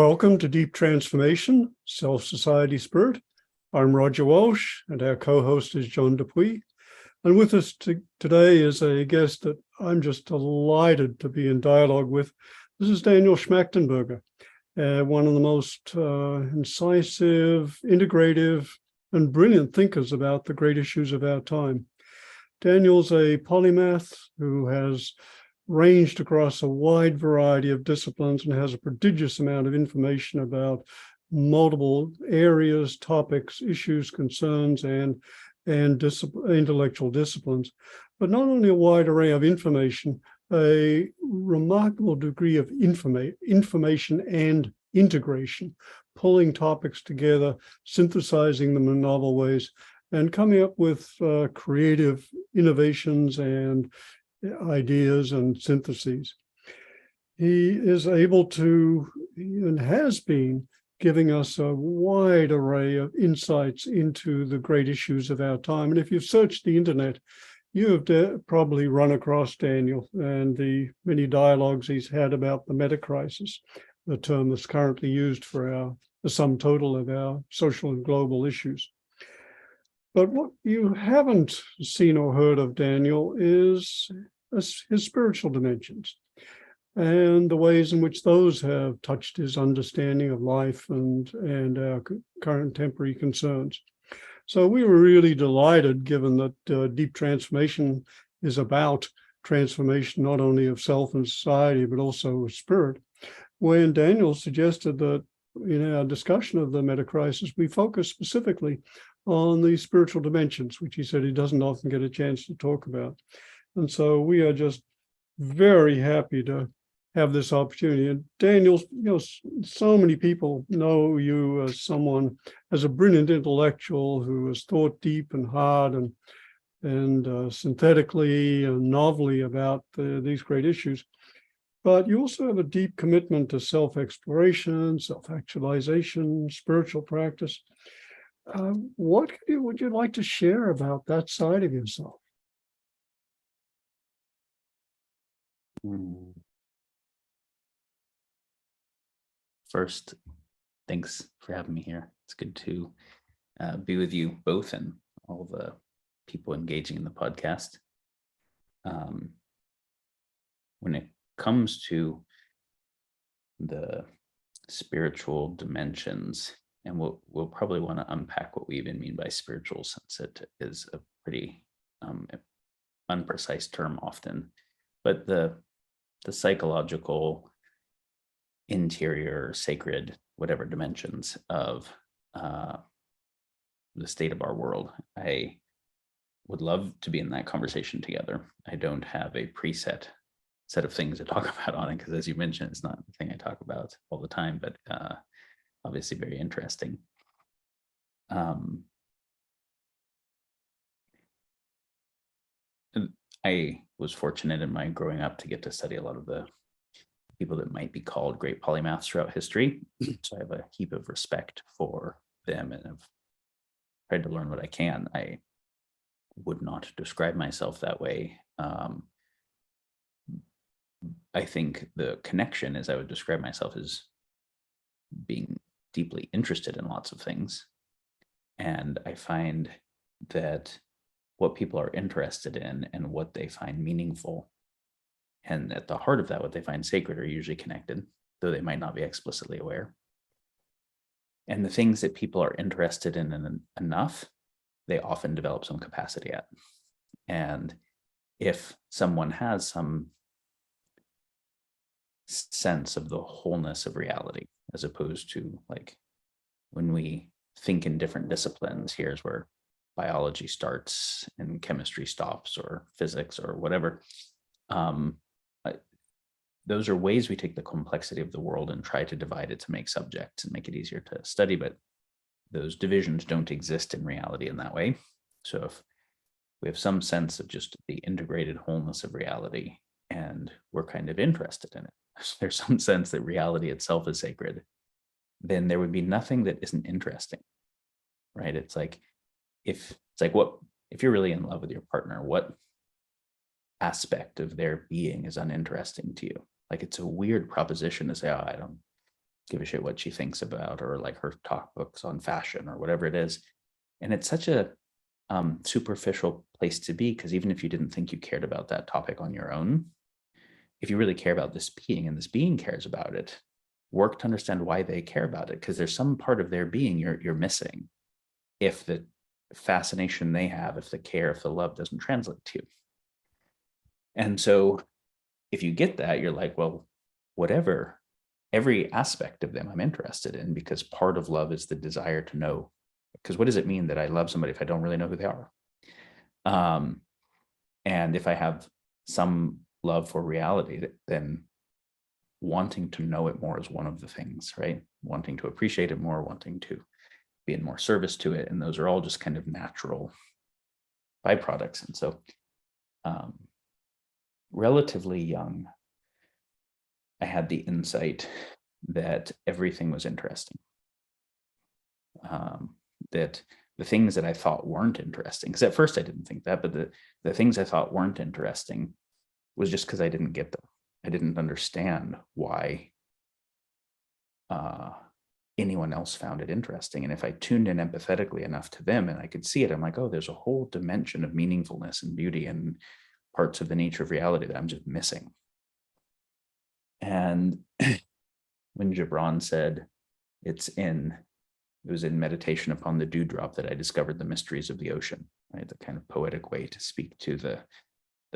Welcome to Deep Transformation, Self-Society Spirit. I'm Roger Walsh, and our co-host is John Dupuy. And with us today is a guest that I'm just delighted to be in dialogue with. This is Daniel Schmachtenberger, one of the most incisive, integrative, and brilliant thinkers about the great issues of our time. Daniel's a polymath who has ranged across a wide variety of disciplines and has a prodigious amount of information about multiple areas, topics, issues, concerns, and intellectual disciplines. But not only a wide array of information, a remarkable degree of information and integration, pulling topics together, synthesizing them in novel ways, and coming up with creative innovations and ideas and syntheses. He is able to, and has been, giving us a wide array of insights into the great issues of our time. And if you've searched the internet, you have probably run across Daniel and the many dialogues he's had about the Metacrisis, the term that's currently used for the sum total of our social and global issues. But what you haven't seen or heard of Daniel is his spiritual dimensions and the ways in which those have touched his understanding of life and our current temporary concerns. So we were really delighted, given that Deep Transformation is about transformation not only of self and society, but also of spirit, when Daniel suggested that in our discussion of the Metacrisis, we focus specifically on the spiritual dimensions, which he said he doesn't often get a chance to talk about. And so we are just very happy to have this opportunity. And Daniel, so many people know you as someone, as a brilliant intellectual who has thought deep and hard and synthetically and novelly about these great issues. But you also have a deep commitment to self-exploration, self-actualization, spiritual practice. What would you like to share about that side of yourself? First, thanks for having me here. It's good to be with you both and all the people engaging in the podcast. When it comes to the spiritual dimensions, and we'll probably want to unpack what we even mean by spiritual, since it is a pretty unprecise term often, but the psychological, interior, sacred, whatever dimensions of the state of our world. I would love to be in that conversation together. I don't have a preset set of things to talk about on it, because as you mentioned, it's not the thing I talk about all the time, but obviously very interesting. I was fortunate in my growing up to get to study a lot of the people that might be called great polymaths throughout history. So I have a heap of respect for them and have tried to learn what I can. I would not describe myself that way. I think the connection is I would describe myself as being deeply interested in lots of things. And I find that what people are interested in and what they find meaningful, and at the heart of that, what they find sacred, are usually connected, though they might not be explicitly aware. And the things that people are interested in enough, they often develop some capacity at. And if someone has some sense of the wholeness of reality, as opposed to, like, when we think in different disciplines, here's where biology starts and chemistry stops, or physics, or whatever. Those are ways we take the complexity of the world and try to divide it to make subjects and make it easier to study, but those divisions don't exist in reality in that way. So if we have some sense of just the integrated wholeness of reality, and we're kind of interested in it, there's some sense that reality itself is sacred, then there would be nothing that isn't interesting, right? It's like, if you're really in love with your partner, what aspect of their being is uninteresting to you? Like, it's a weird proposition to say, oh, give a shit what she thinks about, or like her talk books on fashion or whatever it is. And it's such a superficial place to be, because even if you didn't think you cared about that topic on your own, if you really care about this being and this being cares about it, work to understand why they care about it, because there's some part of their being you're missing if the fascination they have, if the care, if the love doesn't translate to you. And so if you get that, you're like, well, whatever, every aspect of them I'm interested in, because part of love is the desire to know. Because what does it mean that I love somebody if I don't really know who they are? And if I have some love for reality, then wanting to know it more is one of the things, right? Wanting to appreciate it more, wanting to be in more service to it. And those are all just kind of natural byproducts. And so relatively young, I had the insight that everything was interesting. That the things that I thought weren't interesting, because at first I didn't think that, but the things I thought weren't interesting was just because I didn't get them. I didn't understand why anyone else found it interesting. And if I tuned in empathetically enough to them and I could see it, I'm like, oh, there's a whole dimension of meaningfulness and beauty and parts of the nature of reality that I'm just missing. And when Gibran said it was in meditation upon the dewdrop that I discovered the mysteries of the ocean, right? The kind of poetic way to speak to the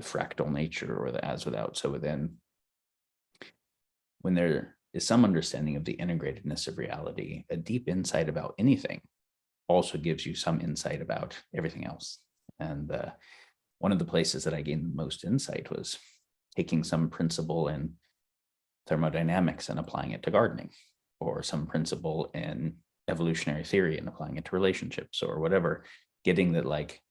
fractal nature, or the as without, so within. When there is some understanding of the integratedness of reality, a deep insight about anything also gives you some insight about everything else. And one of the places that I gained the most insight was taking some principle in thermodynamics and applying it to gardening, or some principle in evolutionary theory and applying it to relationships, or whatever, getting that like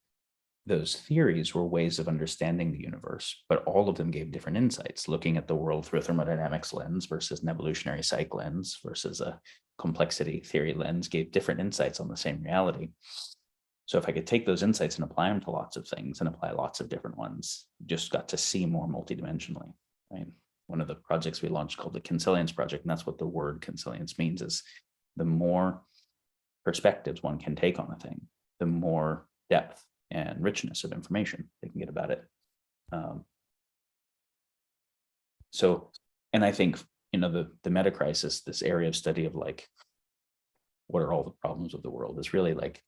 those theories were ways of understanding the universe, but all of them gave different insights. Looking at the world through a thermodynamics lens versus an evolutionary psych lens versus a complexity theory lens gave different insights on the same reality. So if I could take those insights and apply them to lots of things and apply lots of different ones, just got to see more multidimensionally, right? One of the projects we launched called the Consilience Project, and that's what the word consilience means, is the more perspectives one can take on a thing, the more depth and richness of information they can get about it. And I think, the Metacrisis, this area of study of like, what are all the problems of the world, is really like,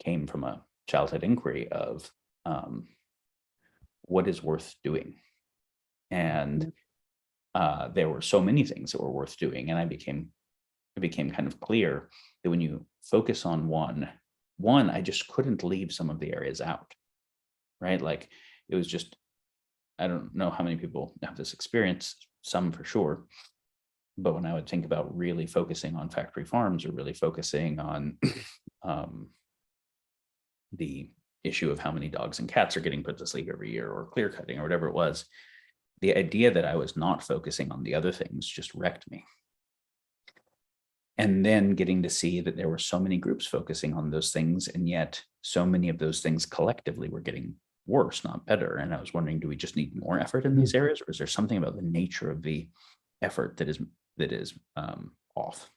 came from a childhood inquiry of what is worth doing. And there were so many things that were worth doing. And it became kind of clear that when you focus on one, I just couldn't leave some of the areas out, right? Like it was just, I don't know how many people have this experience, some for sure. But when I would think about really focusing on factory farms, or really focusing on the issue of how many dogs and cats are getting put to sleep every year, or clear cutting, or whatever it was, the idea that I was not focusing on the other things just wrecked me. And then getting to see that there were so many groups focusing on those things, and yet so many of those things collectively were getting worse, not better. And I was wondering, do we just need more effort in these areas, or is there something about the nature of the effort that is off?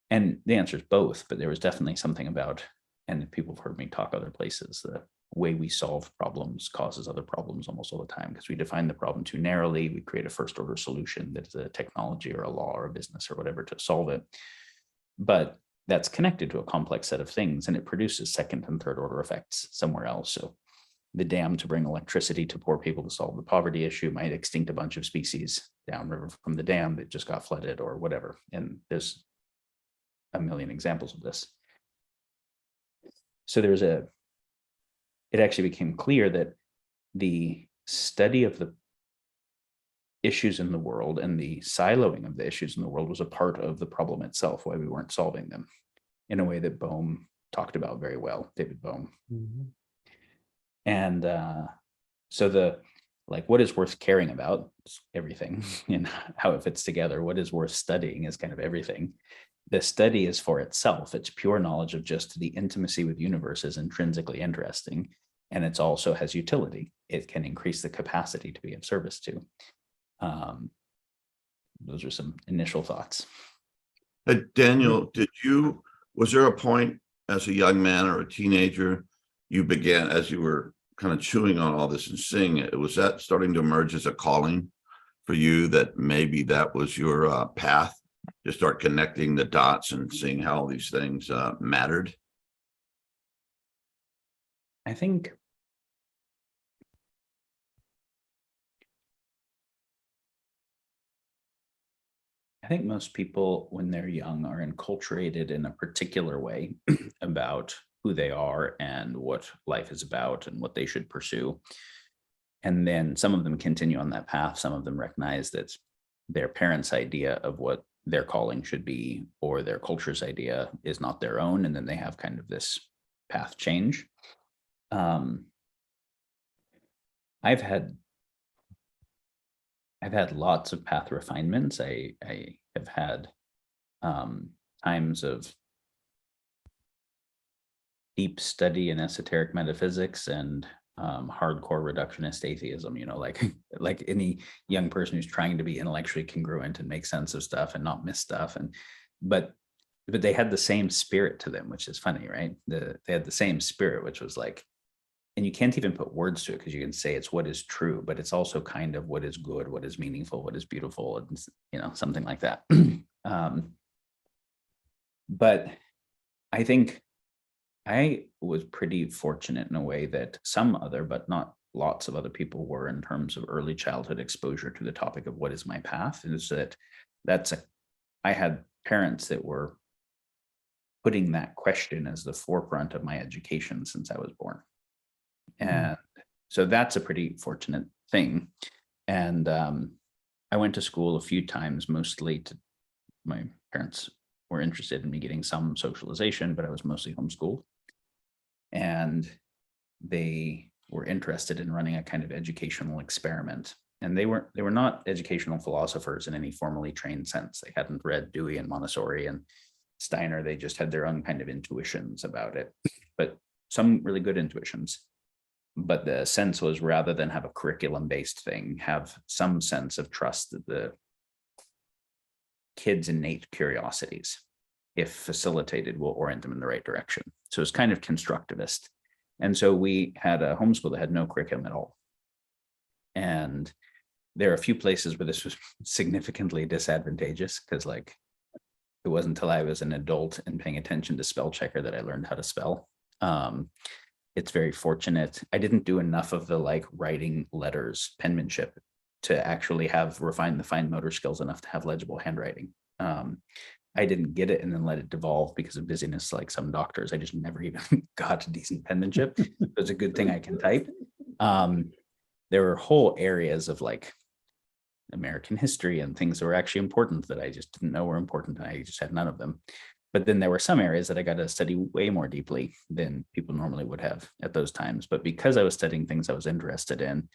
And the answer is both, but there was definitely something about, and people have heard me talk other places, the way we solve problems causes other problems almost all the time, because we define the problem too narrowly. We create a first order solution that is a technology or a law or a business or whatever to solve it. But that's connected to a complex set of things, and it produces second and third order effects somewhere else. So the dam to bring electricity to poor people to solve the poverty issue might extinct a bunch of species downriver from the dam that just got flooded or whatever. And there's a million examples of this. So it actually became clear that the study of the issues in the world and the siloing of the issues in the world was a part of the problem itself, why we weren't solving them, in a way that Bohm talked about very well, David Bohm. Mm-hmm. And so what is worth caring about is everything, and how it fits together. What is worth studying is kind of everything. The study is for itself. It's pure knowledge of just the intimacy with universe is intrinsically interesting. And it's also has utility. It can increase the capacity to be of service to. those are some initial thoughts. Daniel, was there a point as a young man or a teenager you began, as you were kind of chewing on all this and seeing it, was that starting to emerge as a calling for you, that maybe that was your path to start connecting the dots and seeing how all these things mattered? I think most people, when they're young, are enculturated in a particular way about who they are and what life is about and what they should pursue. And then some of them continue on that path. Some of them recognize that their parents' idea of what their calling should be, or their culture's idea, is not their own. And then they have kind of this path change. I've had lots of path refinements. I have had times of deep study in esoteric metaphysics and hardcore reductionist atheism, like any young person who's trying to be intellectually congruent and make sense of stuff and not miss stuff. But they had the same spirit to them, which is funny, right? They had the same spirit, which was like, and you can't even put words to it, because you can say it's what is true, but it's also kind of what is good, what is meaningful, what is beautiful, and something like that. But I think I was pretty fortunate in a way that some other, but not lots of other people were, in terms of early childhood exposure to the topic of what is my path. And it's I had parents that were putting that question as the forefront of my education since I was born. And so that's a pretty fortunate thing. And I went to school a few times, mostly my parents were interested in me getting some socialization, but I was mostly homeschooled. And they were interested in running a kind of educational experiment. And they were not educational philosophers in any formally trained sense. They hadn't read Dewey and Montessori and Steiner. They just had their own kind of intuitions about it, but some really good intuitions. But the sense was, rather than have a curriculum-based thing, have some sense of trust that the kids' innate curiosities, if facilitated, will orient them in the right direction. So it's kind of constructivist. And so we had a homeschool that had no curriculum at all. And there are a few places where this was significantly disadvantageous, because it wasn't until I was an adult and paying attention to spell checker that I learned how to spell. It's very fortunate. I didn't do enough of the writing letters, penmanship, to actually have refined the fine motor skills enough to have legible handwriting. I didn't get it and then let it devolve because of busyness, like some doctors. I just never even got decent penmanship. It's a good thing I can type. There were whole areas of American history and things that were actually important that I just didn't know were important, and I just had none of them. But then there were some areas that I got to study way more deeply than people normally would have at those times. But because I was studying things I was interested in,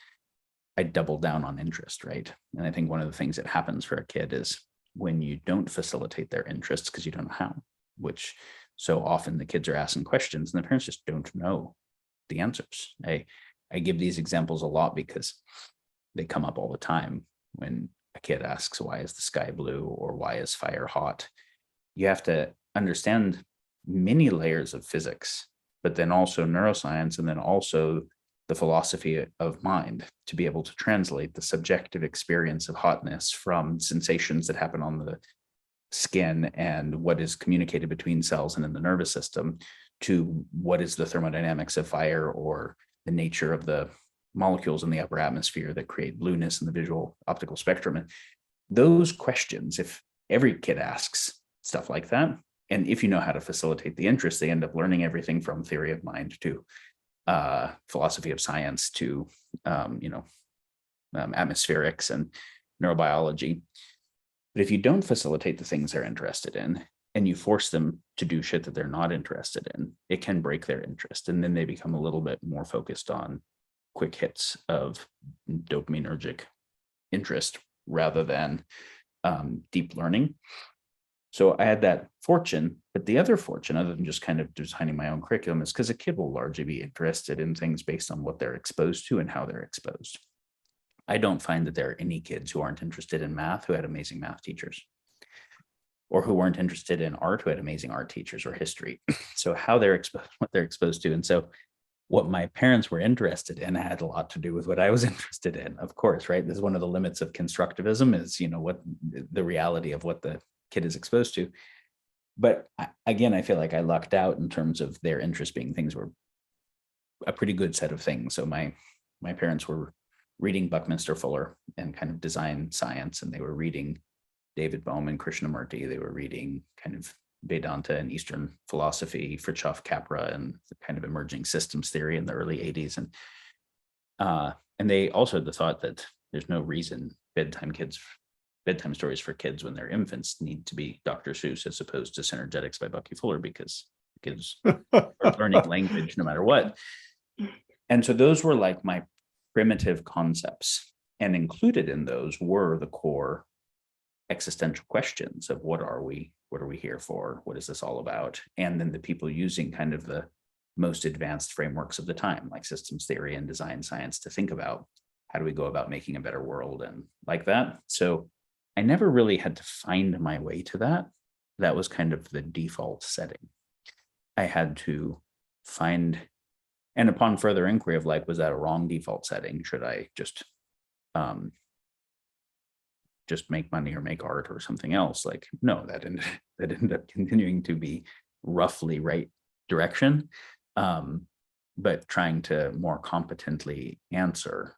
I doubled down on interest, right? And I think one of the things that happens for a kid is when you don't facilitate their interests because you don't know how, which so often the kids are asking questions and the parents just don't know the answers. I give these examples a lot because they come up all the time. When a kid asks, why is the sky blue, or why is fire hot? You have to understand many layers of physics, but then also neuroscience, and then also the philosophy of mind, to be able to translate the subjective experience of hotness from sensations that happen on the skin and what is communicated between cells and in the nervous system to what is the thermodynamics of fire, or the nature of the molecules in the upper atmosphere that create blueness in the visual optical spectrum. And those questions, if every kid asks stuff like that, and if you know how to facilitate the interest, they end up learning everything from theory of mind to philosophy of science to atmospherics and neurobiology. But if you don't facilitate the things they're interested in, and you force them to do shit that they're not interested in, it can break their interest. And then they become a little bit more focused on quick hits of dopaminergic interest rather than deep learning. So I had that fortune, but the other fortune, other than just kind of designing my own curriculum, is because a kid will largely be interested in things based on what they're exposed to and how they're exposed. I don't find that there are any kids who aren't interested in math who had amazing math teachers, or who weren't interested in art who had amazing art teachers, or history. So how they're exposed, what they're exposed to. And so what my parents were interested in had a lot to do with what I was interested in, of course, right? This is one of the limits of constructivism, is, what the reality of what the kid is exposed to. But again, I feel like I lucked out in terms of their interest being things were a pretty good set of things. So my parents were reading Buckminster Fuller and kind of design science, and they were reading David Bohm and Krishnamurti. They were reading kind of Vedanta and Eastern philosophy, Fritjof Capra, and the kind of emerging systems theory in the early 80s. And they also had the thought that there's no reason bedtime stories for kids when they're infants need to be Dr. Seuss as opposed to Synergetics by Bucky Fuller, because kids are learning language no matter what. And so those were like my primitive concepts, and included in those were the core existential questions of what are we here for, what is this all about, and then the people using kind of the most advanced frameworks of the time, like systems theory and design science, to think about how do we go about making a better world and like that. So I never really had to find my way to that. That was kind of the default setting. I had to find, and upon further inquiry of like, was that a wrong default setting? Should I just make money or make art or something else? Like, no, that ended up continuing to be roughly right direction, but trying to more competently answer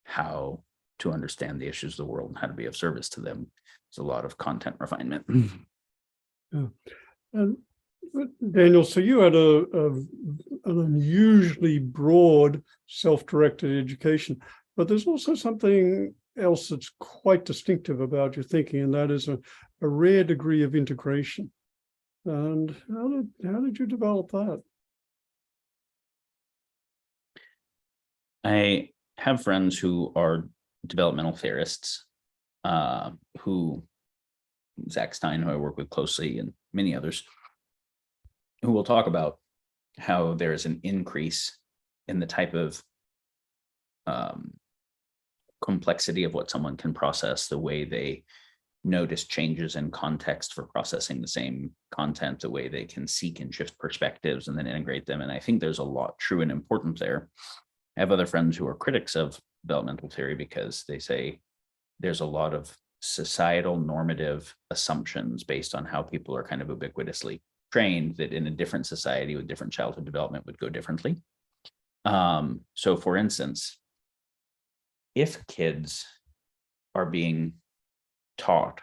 how to understand the issues of the world and how to be of service to them. There's a lot of content refinement. Yeah. And Daniel, so you had an unusually broad self-directed education, but there's also something else that's quite distinctive about your thinking, and that is a rare degree of integration. And how did you develop that? I have friends who are developmental theorists, who Zach Stein, who I work with closely, and many others, who will talk about how there is an increase in the type of complexity of what someone can process, the way they notice changes in context for processing the same content, the way they can seek and shift perspectives and then integrate them. And I think there's a lot true and important there. I have other friends who are critics of developmental theory because they say there's a lot of societal normative assumptions based on how people are kind of ubiquitously trained that in a different society with different childhood development would go differently. So for instance, if kids are being taught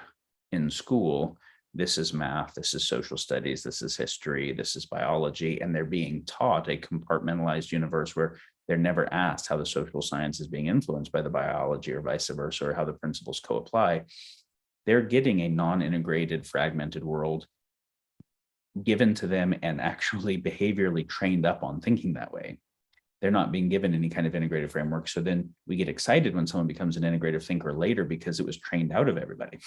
in school, this is math, this is social studies, this is history, this is biology, and they're being taught a compartmentalized universe where they're never asked how the social science is being influenced by the biology or vice versa, or how the principles co-apply, they're getting a non-integrated, fragmented world given to them and actually behaviorally trained up on thinking that way. They're not being given any kind of integrative framework. So then we get excited when someone becomes an integrative thinker later because it was trained out of everybody.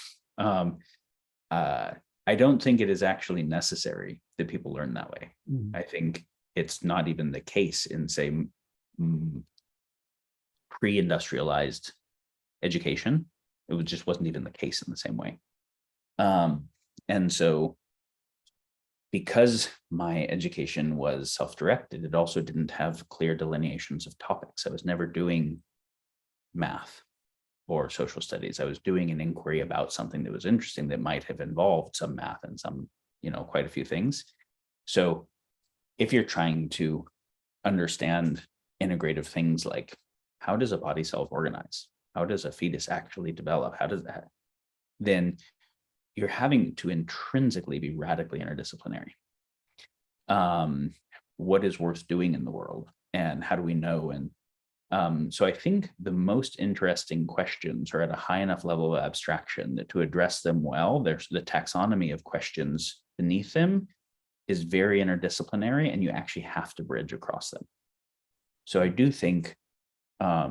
I don't think it is actually necessary that people learn that way. I think it's not even the case in, say, pre-industrialized education. It just wasn't even the case in the same way. And so because my education was self-directed, it also didn't have clear delineations of topics. I was never doing math or social studies. I was doing an inquiry about something that was interesting that might have involved some math and some, quite a few things. So if you're trying to understand integrative things like how does a body self-organize? How does a fetus actually develop? How does that? Then you're having to intrinsically be radically interdisciplinary. What is worth doing in the world, and how do we know? And so I think the most interesting questions are at a high enough level of abstraction that to address them well, there's the taxonomy of questions beneath them is very interdisciplinary, and you actually have to bridge across them. So I do think a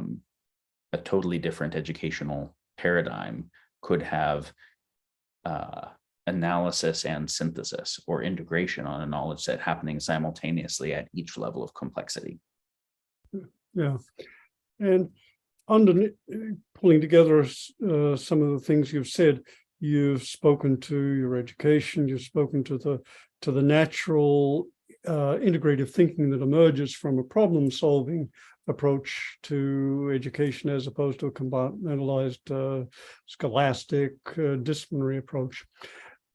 totally different educational paradigm could have analysis and synthesis or integration on a knowledge set happening simultaneously at each level of complexity. Yeah. And pulling together some of the things you've said, you've spoken to your education, you've spoken to the natural integrative thinking that emerges from a problem-solving approach to education as opposed to a compartmentalized, scholastic, disciplinary approach.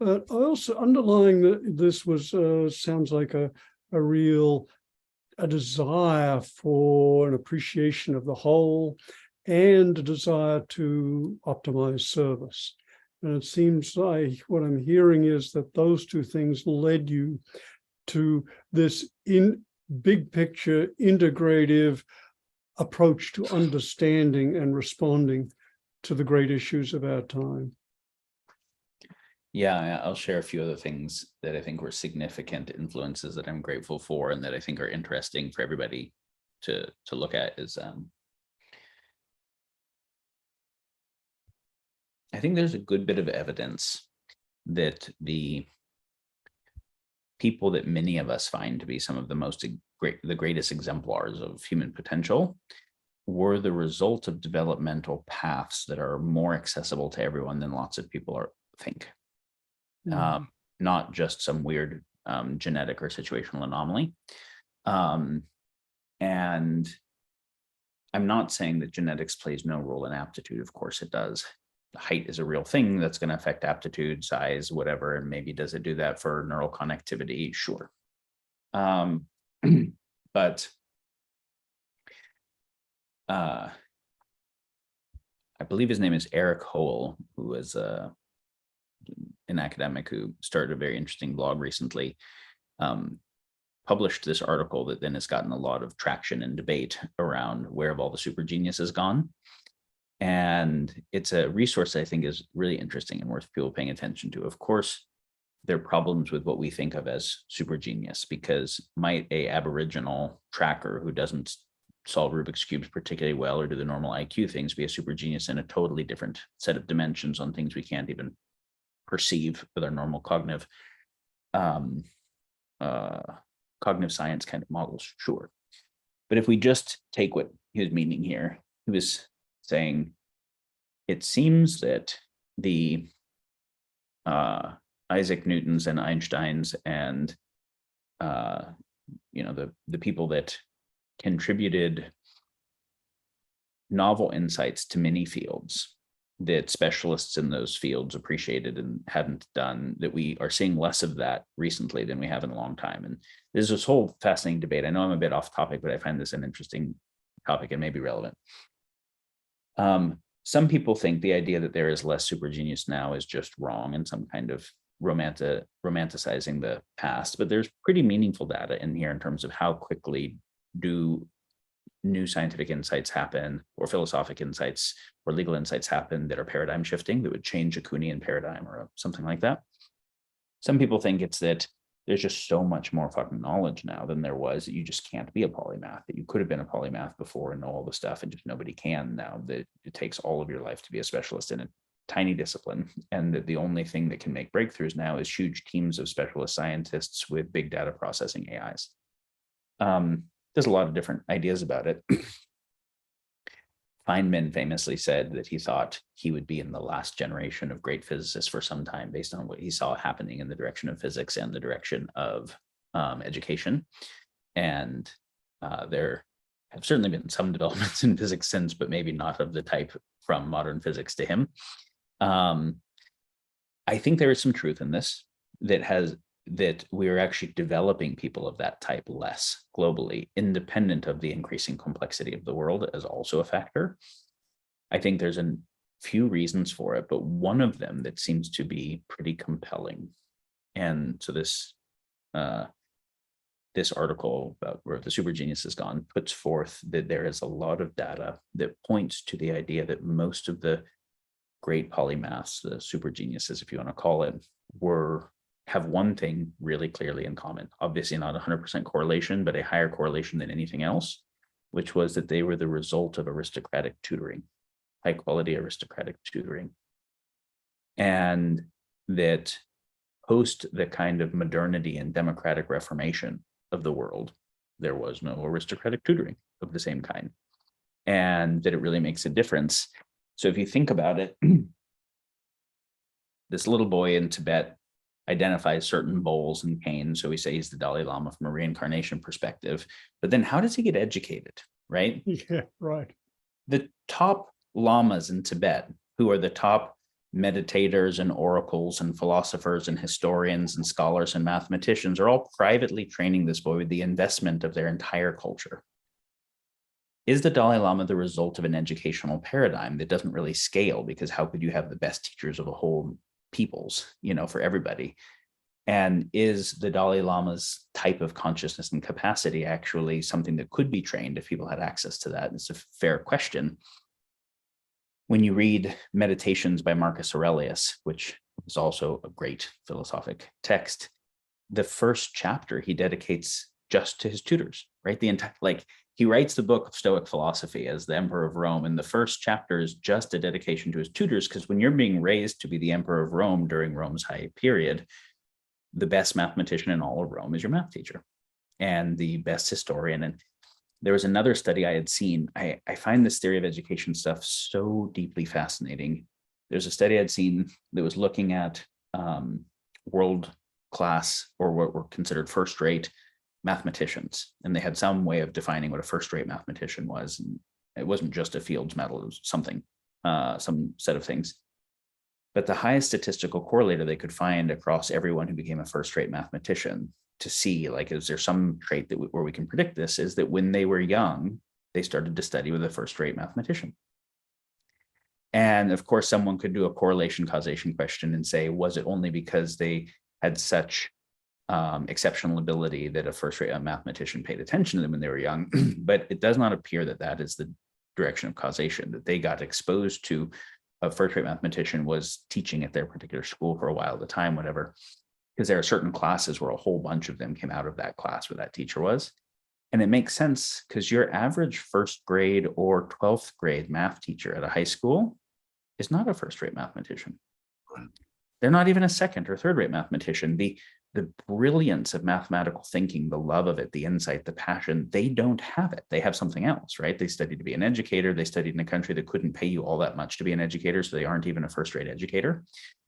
I also underlying this was sounds like a real desire for an appreciation of the whole and a desire to optimize service. And it seems like what I'm hearing is that those two things led you to this big picture integrative approach to understanding and responding to the great issues of our time. Yeah, I'll share a few other things that I think were significant influences that I'm grateful for and that I think are interesting for everybody to look at. Is I think there's a good bit of evidence that the people that many of us find to be some of the greatest exemplars of human potential were the result of developmental paths that are more accessible to everyone than lots of people think. Not just some weird genetic or situational anomaly. And I'm not saying that genetics plays no role in aptitude. Of course it does. Height is a real thing that's going to affect aptitude, size, whatever. And maybe does it do that for neural connectivity? Sure. But I believe his name is Eric Howell, who is an academic who started a very interesting blog recently, published this article that then has gotten a lot of traction and debate around where have all the super geniuses gone. And it's a resource I think is really interesting and worth people paying attention to. Of course, there are problems with what we think of as super genius, because might a Aboriginal tracker who doesn't solve Rubik's cubes particularly well or do the normal IQ things be a super genius in a totally different set of dimensions on things we can't even perceive with our normal cognitive science kind of models? Sure. But if we just take what he was meaning here, he was saying it seems that the Isaac Newtons and Einsteins and the people that contributed novel insights to many fields that specialists in those fields appreciated and hadn't done, that we are seeing less of that recently than we have in a long time. And there's this whole fascinating debate. I know I'm a bit off topic, but I find this an interesting topic and maybe relevant. Some people think the idea that there is less super genius now is just wrong and some kind of romanticizing the past, but there's pretty meaningful data in here in terms of how quickly do new scientific insights happen, or philosophic insights or legal insights happen that are paradigm shifting, that would change a Kuhnian paradigm or something like that. Some people think it's that there's just so much more fucking knowledge now than there was that you just can't be a polymath, that you could have been a polymath before and know all the stuff and just nobody can now, that it takes all of your life to be a specialist in a tiny discipline, and that the only thing that can make breakthroughs now is huge teams of specialist scientists with big data processing AIs. There's a lot of different ideas about it. Feynman famously said that he thought he would be in the last generation of great physicists for some time based on what he saw happening in the direction of physics and the direction of education. And there have certainly been some developments in physics since, but maybe not of the type from modern physics to him. I think there is some truth in this, that we are actually developing people of that type less globally, independent of the increasing complexity of the world as also a factor. I think there's a few reasons for it, but one of them that seems to be pretty compelling. And so this article about where the super genius has gone puts forth that there is a lot of data that points to the idea that most of the great polymaths, the super geniuses, if you want to call it, have one thing really clearly in common. Obviously not 100% correlation, but a higher correlation than anything else, which was that they were the result of aristocratic tutoring, high quality aristocratic tutoring. And that post the kind of modernity and democratic reformation of the world, there was no aristocratic tutoring of the same kind. and that it really makes a difference. So if you think about it, this little boy in Tibet identifies certain bowls and canes. So we say he's the Dalai Lama from a reincarnation perspective. But then how does he get educated, right? Yeah, right. The top lamas in Tibet, who are the top meditators and oracles and philosophers and historians and scholars and mathematicians, are all privately training this boy with the investment of their entire culture. Is the Dalai Lama the result of an educational paradigm that doesn't really scale? Because how could you have the best teachers of a whole peoples, for everybody? And is the Dalai Lama's type of consciousness and capacity actually something that could be trained if people had access to that? It's a fair question. When you read Meditations by Marcus Aurelius, which is also a great philosophic text, the first chapter he dedicates just to his tutors, right? He writes the book of Stoic philosophy as the Emperor of Rome, and the first chapter is just a dedication to his tutors, because when you're being raised to be the Emperor of Rome during Rome's high period, the best mathematician in all of Rome is your math teacher and the best historian. And there was another study I had seen. I find this theory of education stuff so deeply fascinating. There's a study I'd seen that was looking at world class, or what were considered first-rate mathematicians, and they had some way of defining what a first-rate mathematician was. And it wasn't just a Fields Medal, it was something, some set of things. But the highest statistical correlator they could find across everyone who became a first-rate mathematician to see, is there some trait where we can predict this, is that when they were young, they started to study with a first-rate mathematician. And of course, someone could do a correlation causation question and say, was it only because they had such exceptional ability that a first-rate mathematician paid attention to them when they were young? But it does not appear that that is the direction of causation, that they got exposed to a first-rate mathematician was teaching at their particular school for a while at the time, whatever, because there are certain classes where a whole bunch of them came out of that class where that teacher was. And it makes sense, because your average first grade or 12th grade math teacher at a high school is not a first-rate mathematician. They're not even a second or third-rate mathematician. The brilliance of mathematical thinking, the love of it, the insight, the passion, they don't have it. They have something else, right? They studied to be an educator. They studied in a country that couldn't pay you all that much to be an educator, so they aren't even a first-rate educator.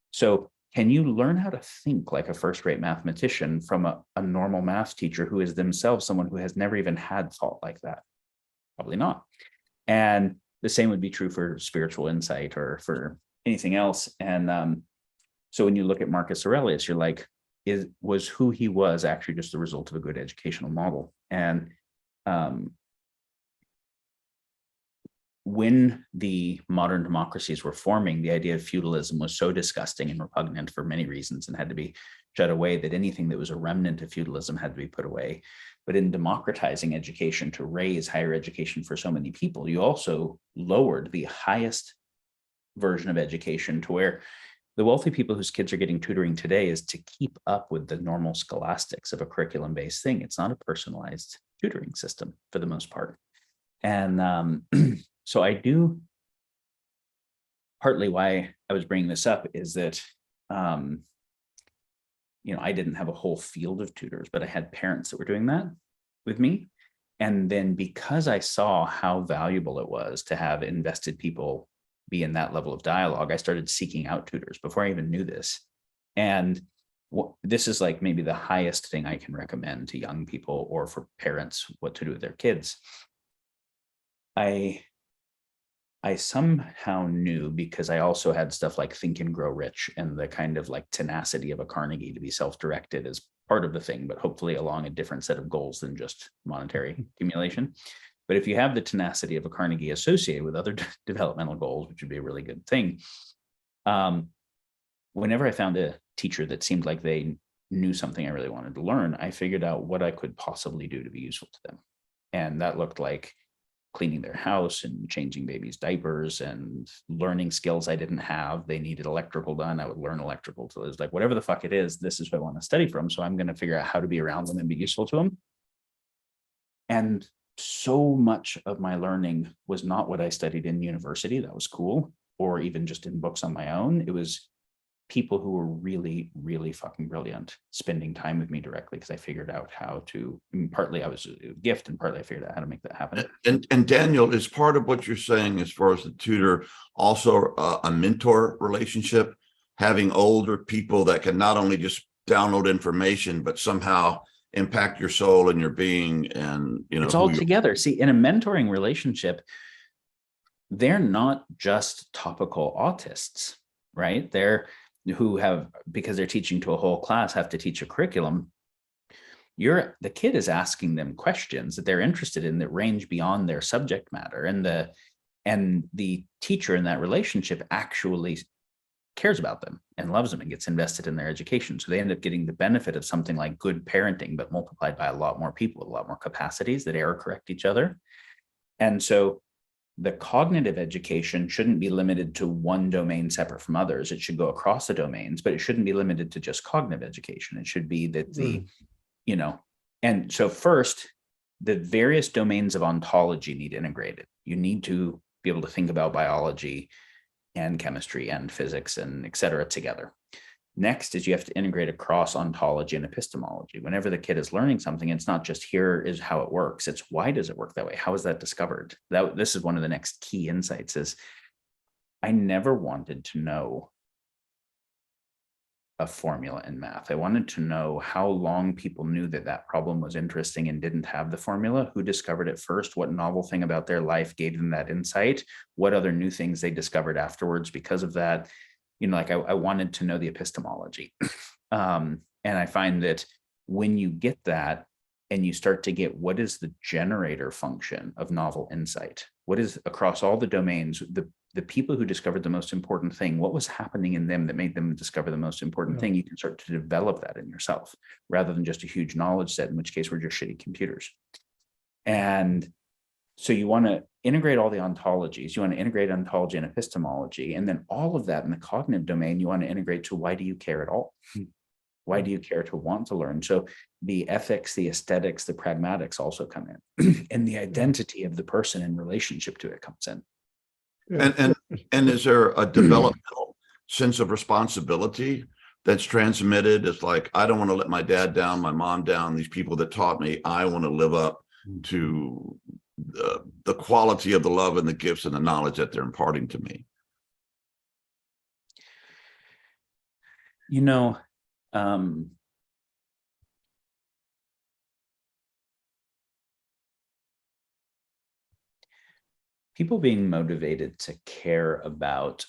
So can you learn how to think like a first-rate mathematician from a normal math teacher who is themselves someone who has never even had thought like that? Probably not. And the same would be true for spiritual insight or for anything else. And so when you look at Marcus Aurelius, you're like, was who he was actually just the result of a good educational model? And when the modern democracies were forming, the idea of feudalism was so disgusting and repugnant for many reasons and had to be shut away, that anything that was a remnant of feudalism had to be put away. But in democratizing education to raise higher education for so many people, you also lowered the highest version of education to where the wealthy people whose kids are getting tutoring today is to keep up with the normal scholastics of a curriculum-based thing. It's not a personalized tutoring system for the most part. And so I do, partly why I was bringing this up is that, I didn't have a whole field of tutors, but I had parents that were doing that with me. And then because I saw how valuable it was to have invested people be in that level of dialogue, I started seeking out tutors before I even knew this. And this is like maybe the highest thing I can recommend to young people or for parents what to do with their kids. I somehow knew, because I also had stuff like Think and Grow Rich and the kind of like tenacity of a Carnegie to be self-directed as part of the thing, but hopefully along a different set of goals than just monetary accumulation. But if you have the tenacity of a Carnegie associated with other developmental goals, which would be a really good thing, whenever I found a teacher that seemed like they knew something I really wanted to learn, I figured out what I could possibly do to be useful to them. And that looked like cleaning their house and changing babies' diapers and learning skills I didn't have. They needed electrical done. I would learn electrical. So it was like, whatever the fuck it is, this is what I want to study from. So I'm going to figure out how to be around them and be useful to them. And so much of my learning was not what I studied in university. That was cool. Or even just in books on my own. It was people who were really, really fucking brilliant spending time with me directly because I figured out how to, I mean, partly I was a gift and partly I figured out how to make that happen. And Daniel, is part of what you're saying as far as the tutor also a mentor relationship, having older people that can not only just download information, but somehow impact your soul and your being, and it's all together. See, in a mentoring relationship, they're not just topical autists, right? They're who have, because they're teaching to a whole class, have to teach a curriculum. The kid is asking them questions that they're interested in that range beyond their subject matter, and the teacher in that relationship actually cares about them and loves them and gets invested in their education. So they end up getting the benefit of something like good parenting, but multiplied by a lot more people with a lot more capacities that error correct each other. And so the cognitive education shouldn't be limited to one domain separate from others. It should go across the domains, but it shouldn't be limited to just cognitive education. It should be that and so first, the various domains of ontology need integrated. You need to be able to think about biology and chemistry and physics and et cetera together. Next is you have to integrate across ontology and epistemology. Whenever the kid is learning something, it's not just here is how it works. It's why does it work that way? How is that discovered? This is one of the next key insights is I never wanted to know a formula in math. I wanted to know how long people knew that problem was interesting and didn't have the formula, who discovered it first, what novel thing about their life gave them that insight, what other new things they discovered afterwards because of that. I wanted to know the epistemology. And I find that when you get that and you start to get what is the generator function of novel insight, what is across all the domains, the people who discovered the most important thing, what was happening in them that made them discover the most important thing, you can start to develop that in yourself rather than just a huge knowledge set, in which case we're just shitty computers. And so you want to integrate all the ontologies, you want to integrate ontology and epistemology, and then all of that in the cognitive domain, you want to integrate to why do you care at all? Why do you care to want to learn? So the ethics, the aesthetics, the pragmatics also come in, and the identity of the person in relationship to it comes in. And is there a developmental sense of responsibility that's transmitted? It's like, I don't want to let my dad down, my mom down, these people that taught me. I want to live up to the quality of the love and the gifts and the knowledge that they're imparting to me. People being motivated to care about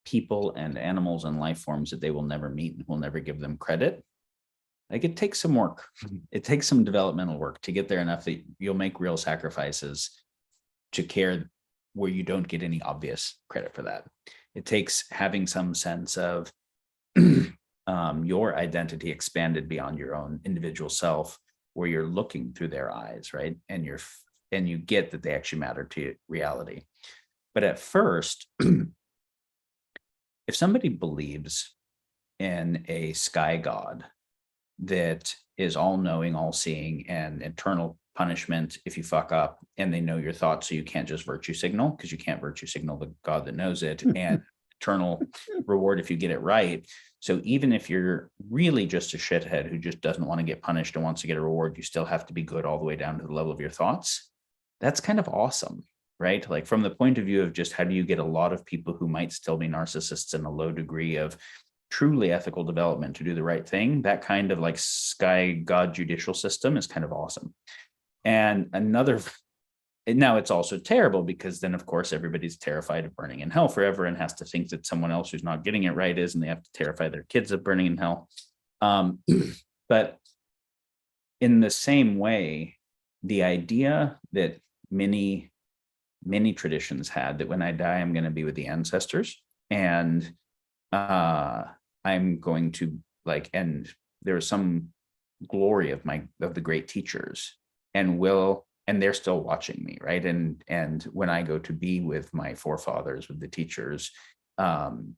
people and animals and life forms that they will never meet and will never give them credit. Like, it takes some work. It takes some developmental work to get there enough that you'll make real sacrifices to care where you don't get any obvious credit for that. It takes having some sense of your identity expanded beyond your own individual self, where you're looking through their eyes, right? And you get that they actually matter to reality. But at first, if somebody believes in a sky god that is all-knowing, all-seeing, and eternal punishment if you fuck up, and they know your thoughts, so you can't just virtue signal, because you can't virtue signal the God that knows it, and eternal reward if you get it right. So even if you're really just a shithead who just doesn't want to get punished and wants to get a reward, you still have to be good all the way down to the level of your thoughts. That's kind of awesome, right? Like, from the point of view of just how do you get a lot of people who might still be narcissists and a low degree of truly ethical development to do the right thing, that kind of like sky god judicial system is kind of awesome. And now it's also terrible, because then of course everybody's terrified of burning in hell forever and has to think that someone else who's not getting it right is, and they have to terrify their kids of burning in hell. But in the same way, the idea that many traditions had, that when I die, I'm going to be with the ancestors, and I'm going to and there's some glory of the great teachers, and they're still watching me, right? And when I go to be with my forefathers, with the teachers, in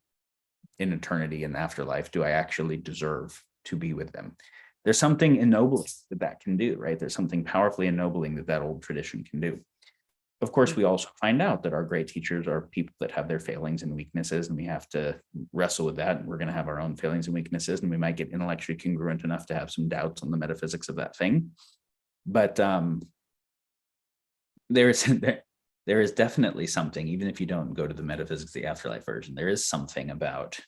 eternity and afterlife, do I actually deserve to be with them? There's something ennobling that can do, right? There's something powerfully ennobling that old tradition can do. of course, we also find out that our great teachers are people that have their failings and weaknesses, and we have to wrestle with that. And we're going to have our own failings and weaknesses, and we might get intellectually congruent enough to have some doubts on the metaphysics of that thing. But there is definitely something, even if you don't go to the metaphysics, the afterlife version, there is something about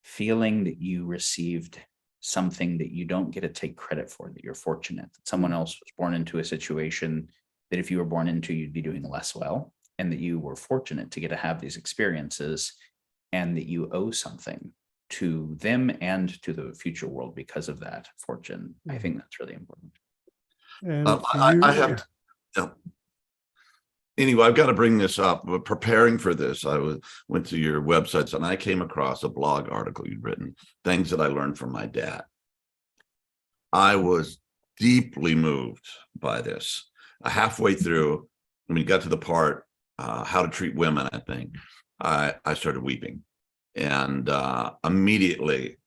feeling that you received something that you don't get to take credit for, that you're fortunate that someone else was born into a situation that if you were born into, you'd be doing less well, and that you were fortunate to get to have these experiences, and that you owe something to them and to the future world because of that fortune. I think that's really important. And I have to, anyway, I've got to bring this up. But preparing for this, went to your websites and I came across a blog article you'd written, things that I learned from my dad. I was deeply moved by this. Halfway through, when we got to the part, how to treat women, I think, I started weeping. And immediately,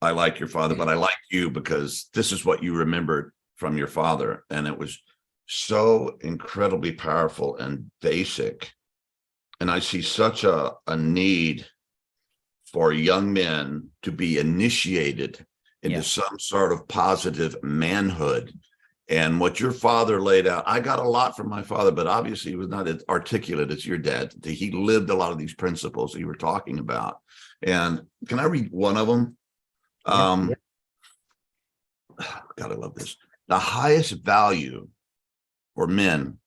I like your father, but I like you because this is what you remembered from your father. And it was so incredibly powerful and basic. And I see such a need for young men to be initiated into some sort of positive manhood. And what your father laid out, I got a lot from my father, but obviously he was not as articulate as your dad. He lived a lot of these principles that you were talking about. And can I read one of them? God, I love this. The highest value for men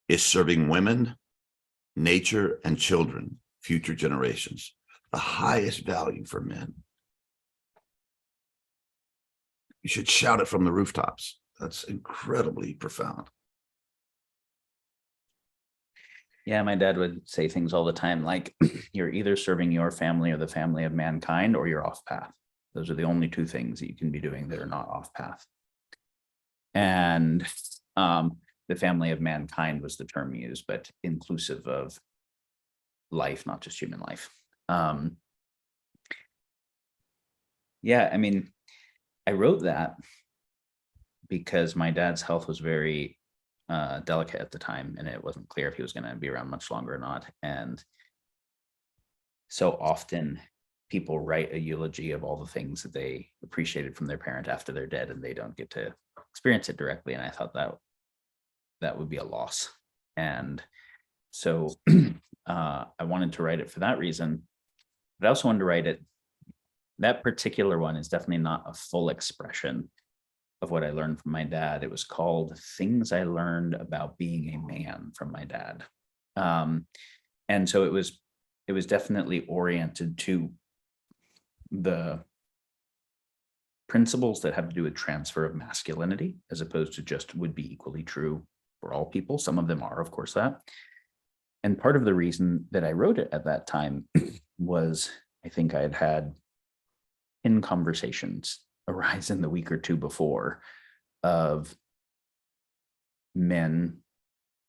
is serving women, nature, and children, future generations. The highest value for men. You should shout it from the rooftops. That's incredibly profound. Yeah, my dad would say things all the time like, you're either serving your family or the family of mankind, or you're off path. Those are the only two things that you can be doing that are not off path. And the family of mankind was the term used, but inclusive of life, not just human life. Yeah, I mean, I wrote that because my dad's health was very delicate at the time, and it wasn't clear if he was going to be around much longer or not. And so often people write a eulogy of all the things that they appreciated from their parent after they're dead, and they don't get to experience it directly. And I thought that would be a loss. And so I wanted to write it for that reason, but I also wanted to write it. That particular one is definitely not a full expression of what I learned from my dad. It was called Things I Learned About Being a Man from My Dad. And so it was definitely oriented to the principles that have to do with transfer of masculinity, as opposed to just would be equally true for all people. Some of them are, of course, that. And part of the reason that I wrote it at that time was I think I had had in conversations arise in the week or two before of men,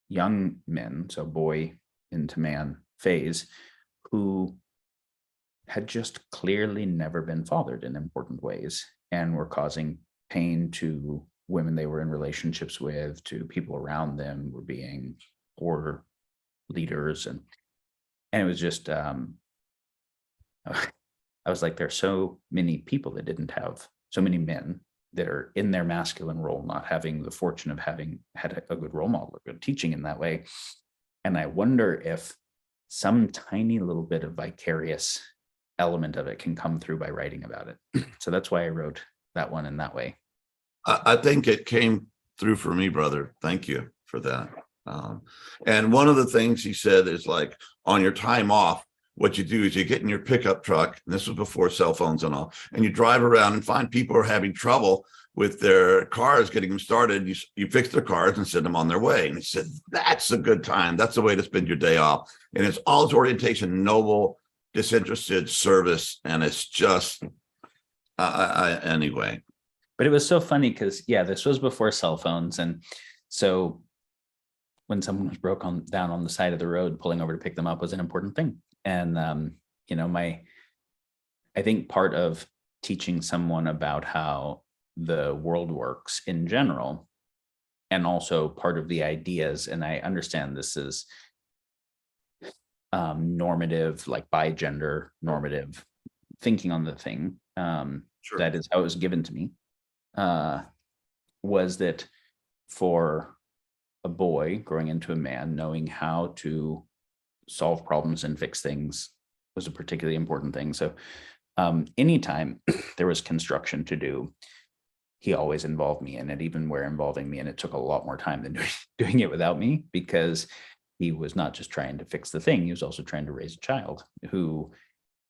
young men, so boy into man phase, who had just clearly never been fathered in important ways and were causing pain to women they were in relationships with, to people around them, were being poor leaders. And it was just, I was like, there's so many people that didn't have, so many men that are in their masculine role, not having the fortune of having had a good role model, a good teaching in that way. And I wonder if some tiny little bit of vicarious element of it can come through by writing about it. So that's why I wrote that one in that way. I think it came through for me, brother. Thank you for that. And one of the things he said is like, on your time off, what you do is you get in your pickup truck, and this was before cell phones and all, and you drive around and find people are having trouble with their cars, getting them started. You fix their cars and send them on their way. And he said, that's a good time. That's the way to spend your day off. And it's all its orientation, noble, disinterested service. And it's just, anyway. But it was so funny because, yeah, this was before cell phones. And so when someone was down on the side of the road, pulling over to pick them up was an important thing. And, I think part of teaching someone about how the world works in general, and also part of the ideas, and I understand this is normative, like by gender normative thinking on the thing. Sure. That is how it was given to me. Was that for a boy growing into a man, knowing how to solve problems and fix things was a particularly important thing. So anytime there was construction to do, he always involved me in it, even where involving me in it took a lot more time than doing it without me, because he was not just trying to fix the thing, he was also trying to raise a child who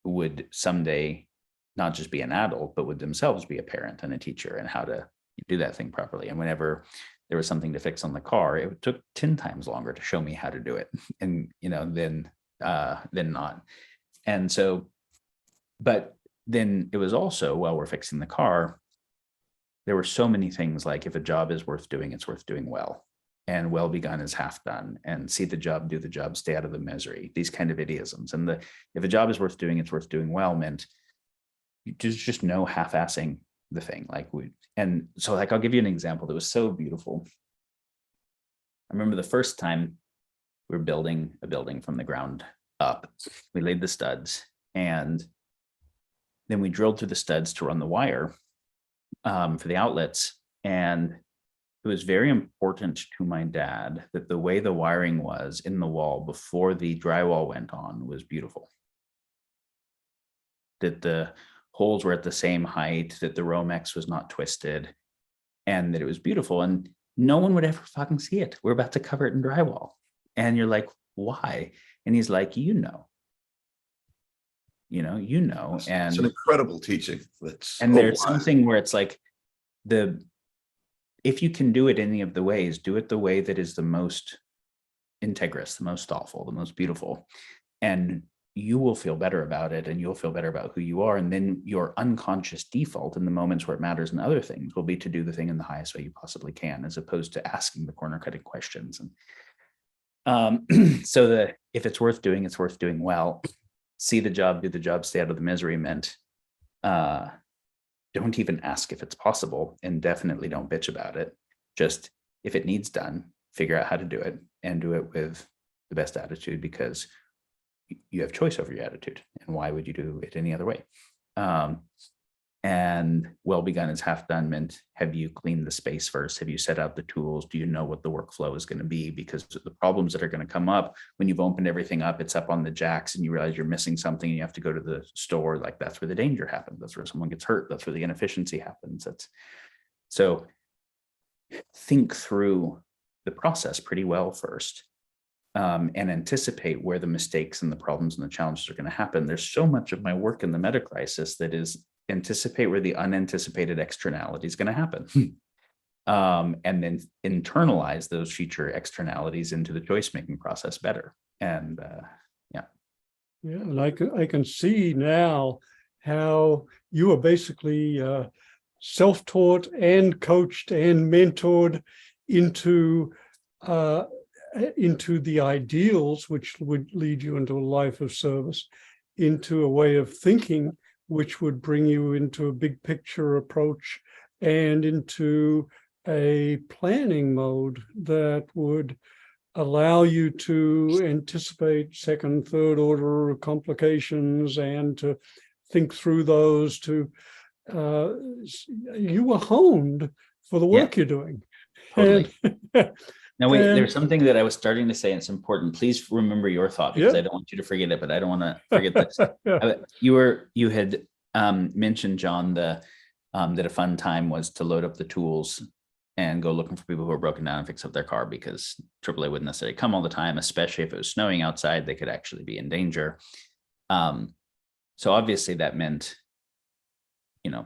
would someday not just be an adult, but would themselves be a parent and a teacher, and how to do that thing properly. And whenever there was something to fix on the car, it took 10 times longer to show me how to do it, and than not. And so, but then it was also, while we're fixing the car, there were so many things like, if a job is worth doing, it's worth doing well, and well begun is half done, and see the job, do the job, stay out of the misery, these kind of idioms. And if a job is worth doing, it's worth doing well meant there's just no half-assing the thing. And so I'll give you an example that was so beautiful. I remember the first time we were building a building from the ground up. We laid the studs, and then we drilled through the studs to run the wire for the outlets. And it was very important to my dad that the way the wiring was in the wall before the drywall went on was beautiful. That the holes were at the same height, that the Romex was not twisted, and that it was beautiful. And no one would ever fucking see it. We're about to cover it in drywall. And you're like, why? And he's like, And It's an incredible teaching. There's something where it's like, if you can do it any of the ways, do it the way that is the most integrous, the most thoughtful, the most beautiful. And you will feel better about it, and you'll feel better about who you are. And then your unconscious default in the moments where it matters and other things will be to do the thing in the highest way you possibly can, as opposed to asking the corner cutting questions. And if it's worth doing, it's worth doing well. See the job, do the job, stay out of the misery meant don't even ask if it's possible, and definitely don't bitch about it. Just, if it needs done, figure out how to do it, and do it with the best attitude, because you have choice over your attitude. And why would you do it any other way? And well begun is half done meant, have you cleaned the space first? Have you set out the tools? Do you know what the workflow is going to be? Because the problems that are going to come up when you've opened everything up, it's up on the jacks, and you realize you're missing something, and you have to go to the store. Like, that's where the danger happens. That's where someone gets hurt. That's where the inefficiency happens. So think through the process pretty well first, and anticipate where the mistakes and the problems and the challenges are going to happen. There's so much of my work in the Metacrisis that is anticipate where the unanticipated externality is going to happen, and then internalize those future externalities into the choice-making process better. And and I can see now how you are basically self-taught and coached and mentored into the ideals, which would lead you into a life of service, into a way of thinking which would bring you into a big picture approach, and into a planning mode that would allow you to anticipate second, third order complications, and to think through those. You were honed for the work you're doing. Totally. Now, wait, and, there's something that I was starting to say, and it's important. Please remember your thought, because I don't want you to forget it, but I don't want to forget this. You had mentioned, John, that a fun time was to load up the tools and go looking for people who are broken down and fix up their car, because AAA wouldn't necessarily come all the time, especially if it was snowing outside. They could actually be in danger. So obviously that meant, I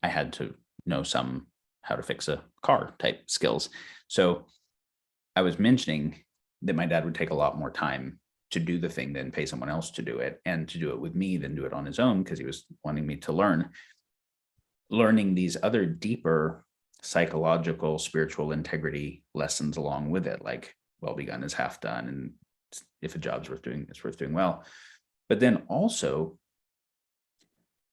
had to know some how to fix a car type skills. So I was mentioning that my dad would take a lot more time to do the thing than pay someone else to do it, and to do it with me than do it on his own, because he was wanting me to learning these other deeper psychological, spiritual integrity lessons along with it, like well begun is half done, and if a job's worth doing, it's worth doing well. But then also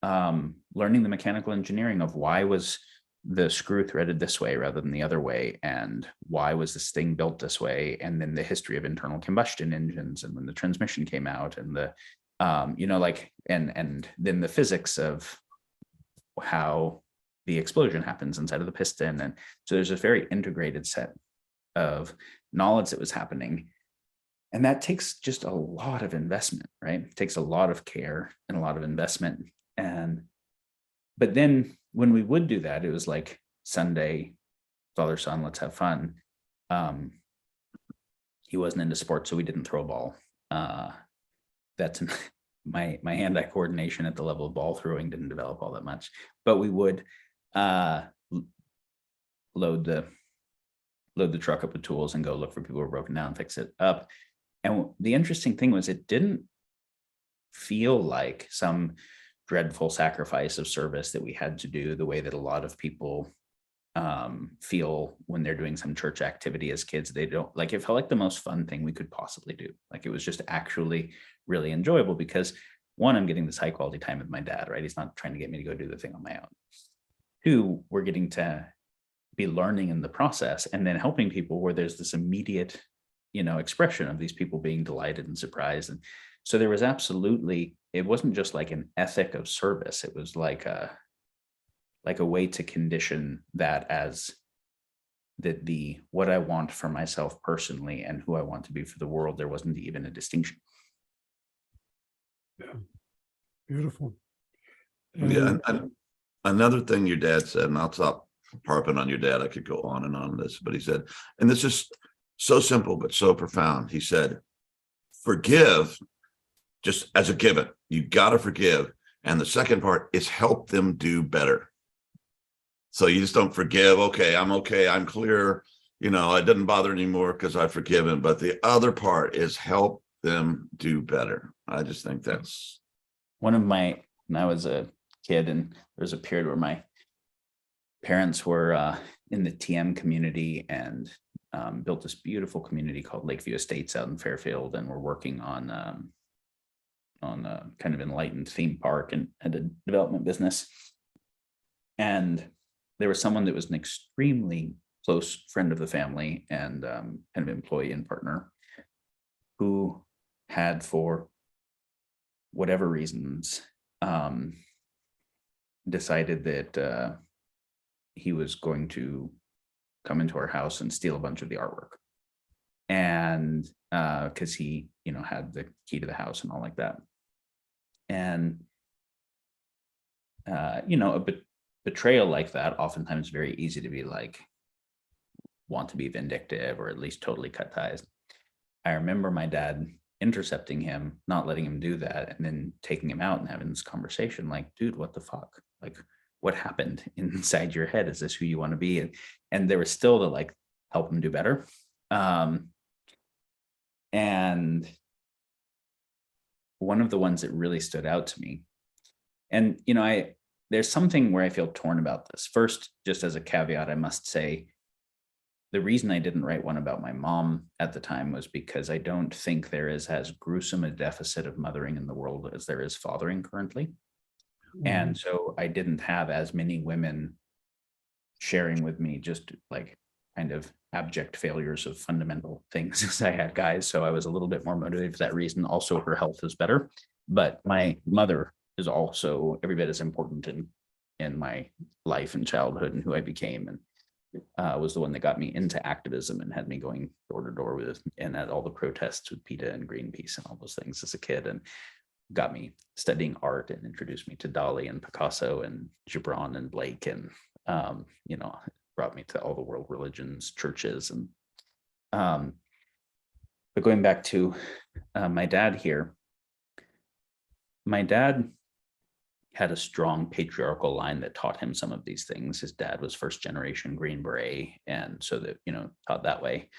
learning the mechanical engineering of why was the screw threaded this way rather than the other way, and why was this thing built this way, and then the history of internal combustion engines, and when the transmission came out, and the and then the physics of how the explosion happens inside of the piston. And so there's a very integrated set of knowledge that was happening, and that takes just a lot of investment, right? It takes a lot of care and a lot of investment. But then when we would do that, it was like Sunday, father, son, let's have fun. He wasn't into sports, so we didn't throw a ball. That's my hand-eye coordination at the level of ball throwing didn't develop all that much, but we would load the truck up with tools and go look for people who were broken down, fix it up. And the interesting thing was, it didn't feel like some dreadful sacrifice of service that we had to do the way that a lot of people feel when they're doing some church activity as kids. They don't like, it felt like the most fun thing we could possibly do. Like, it was just actually really enjoyable because, one, I'm getting this high quality time with my dad, right? He's not trying to get me to go do the thing on my own. Two, we're getting to be learning in the process and then helping people where there's this immediate, expression of these people being delighted and surprised. And so there was absolutely, it wasn't just like an ethic of service. It was like a way to condition that as the what I want for myself personally and who I want to be for the world. There wasn't even a distinction. Yeah, beautiful. Yeah, and another thing your dad said, and I'll stop harping on your dad. I could go on and on this, but he said, and this is so simple but so profound. He said, forgive just as a given. You got to forgive. And the second part is help them do better. So you just don't forgive. Okay, I'm clear. It didn't bother anymore because I've forgiven. But the other part is help them do better. I just think that's one of my, when I was a kid, and there was a period where my parents were in the TM community and built this beautiful community called Lakeview Estates out in Fairfield, and we're working on a kind of enlightened theme park and a development business. And there was someone that was an extremely close friend of the family and kind of employee and partner who had, for whatever reasons, decided that he was going to come into our house and steal a bunch of the artwork. And because he, had the key to the house and all like that. And, a betrayal like that, oftentimes very easy to be like, want to be vindictive or at least totally cut ties. I remember my dad intercepting him, not letting him do that, and then taking him out and having this conversation like, dude, what the fuck? Like, what happened inside your head? Is this who you want to be? And there was still the like, help him do better. And one of the ones that really stood out to me, and, there's something where I feel torn about this. First, just as a caveat, I must say, the reason I didn't write one about my mom at the time was because I don't think there is as gruesome a deficit of mothering in the world as there is fathering currently. Mm-hmm. And so I didn't have as many women sharing with me just like kind of abject failures of fundamental things as I had guys. So I was a little bit more motivated for that reason. Also, her health is better, but my mother is also every bit as important in my life and childhood and who I became, and was the one that got me into activism and had me going door to door with and at all the protests with PETA and Greenpeace and all those things as a kid, and got me studying art and introduced me to Dali and Picasso and Gibran and Blake, and brought me to all the world religions, churches, and but going back to my dad here, my dad had a strong patriarchal line that taught him some of these things. His dad was first generation Green Beret, and so that, taught that way.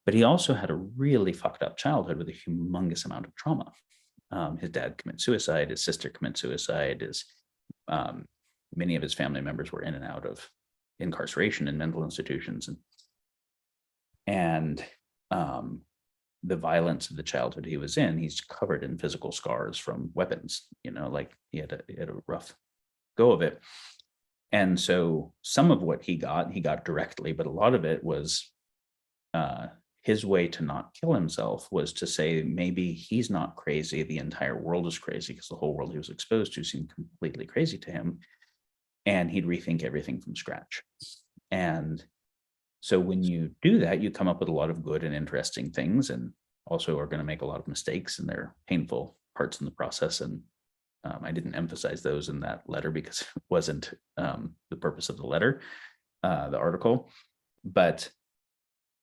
But he also had a really fucked up childhood with a humongous amount of trauma. His dad committed suicide, his sister committed suicide, many of his family members were in and out of incarceration in mental institutions. And the violence of the childhood he was in, he's covered in physical scars from weapons, like he had a rough go of it. And so some of what he got directly, but a lot of it was his way to not kill himself was to say, maybe he's not crazy, the entire world is crazy, because the whole world he was exposed to seemed completely crazy to him. And he'd rethink everything from scratch. And so when you do that, you come up with a lot of good and interesting things, and also are going to make a lot of mistakes, and they're painful parts in the process. And I didn't emphasize those in that letter because it wasn't the purpose of the letter, the article. But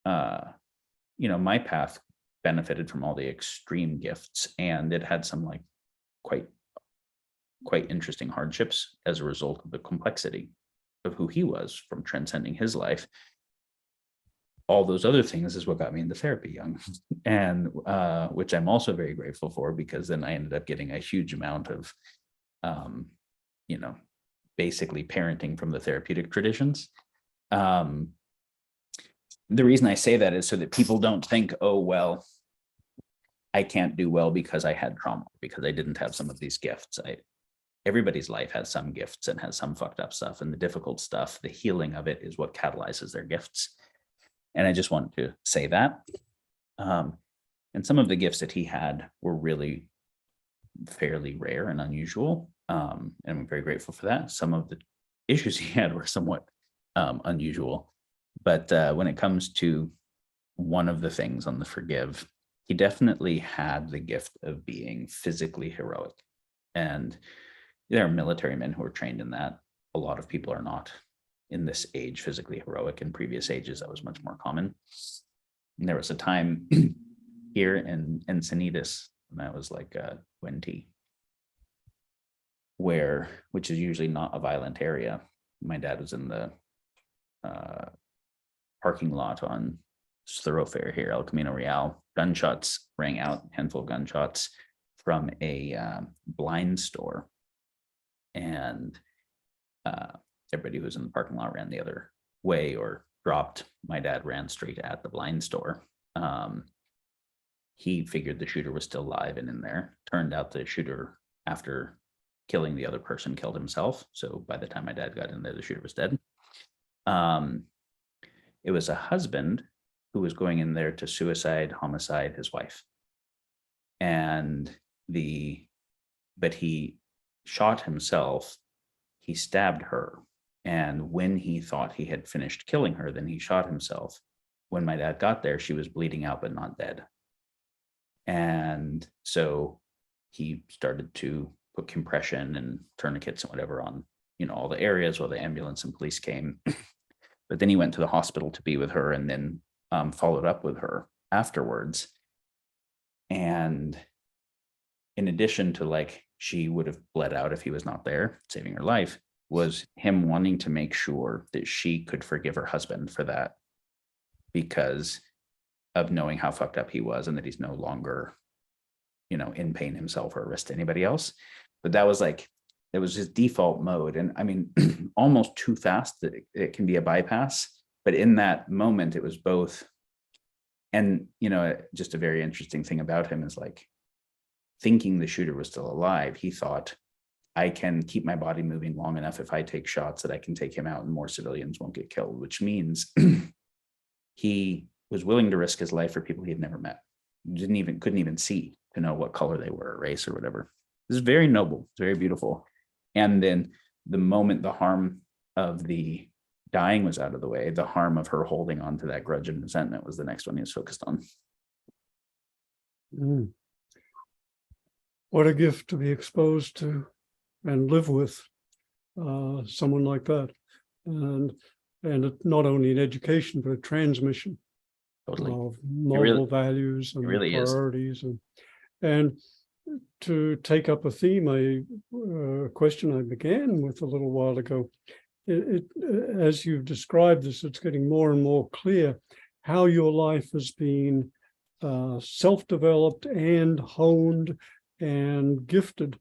my path benefited from all the extreme gifts, and it had some like quite interesting hardships as a result of the complexity of who he was from transcending his life. All those other things is what got me into therapy young, and which I'm also very grateful for, because then I ended up getting a huge amount of, basically parenting from the therapeutic traditions. The reason I say that is so that people don't think, oh, well, I can't do well because I had trauma, because I didn't have some of these gifts. Everybody's life has some gifts and has some fucked up stuff, and the difficult stuff, the healing of it is what catalyzes their gifts. And I just wanted to say that. And some of the gifts that he had were really fairly rare and unusual. And I'm very grateful for that. Some of the issues he had were somewhat unusual. But when it comes to one of the things on the forgive, he definitely had the gift of being physically heroic. And there are military men who are trained in that. A lot of people are not in this age physically heroic. In previous ages, that was much more common. And there was a time here in Encinitas, when I was like 20, which is usually not a violent area. My dad was in the parking lot on thoroughfare here, El Camino Real. Gunshots rang out, handful of gunshots from a blind store. And everybody who was in the parking lot ran the other way or dropped. My dad ran straight at the blind store. He figured the shooter was still alive and in there. Turned out the shooter, after killing the other person, killed himself. So by the time my dad got in there, the shooter was dead. It was a husband who was going in there to homicide his wife. But he shot himself. He stabbed her. And when he thought he had finished killing her, then he shot himself. When my dad got there, she was bleeding out, but not dead. And so he started to put compression and tourniquets and whatever on, all the areas while the ambulance and police came. But then he went to the hospital to be with her, and then followed up with her afterwards. And in addition to she would have bled out if he was not there, saving her life, was him wanting to make sure that she could forgive her husband for that, because of knowing how fucked up he was, and that he's no longer, in pain himself or risk to anybody else. But that was it was his default mode. And I mean, almost too fast that it can be a bypass. But in that moment, it was both. And, just a very interesting thing about him is thinking the shooter was still alive, he thought, I can keep my body moving long enough if I take shots that I can take him out and more civilians won't get killed, which means he was willing to risk his life for people he had never met, couldn't even see to know what color they were, or race or whatever. This is very noble, it's very beautiful. And then the moment the harm of the dying was out of the way, the harm of her holding on to that grudge and resentment was the next one he was focused on. What a gift to be exposed to and live with someone like that. And not only in education, but a transmission Totally. of moral values and priorities. And to take up a theme, a question I began with a little while ago, as you've described this, it's getting more and more clear how your life has been self-developed and honed and gifted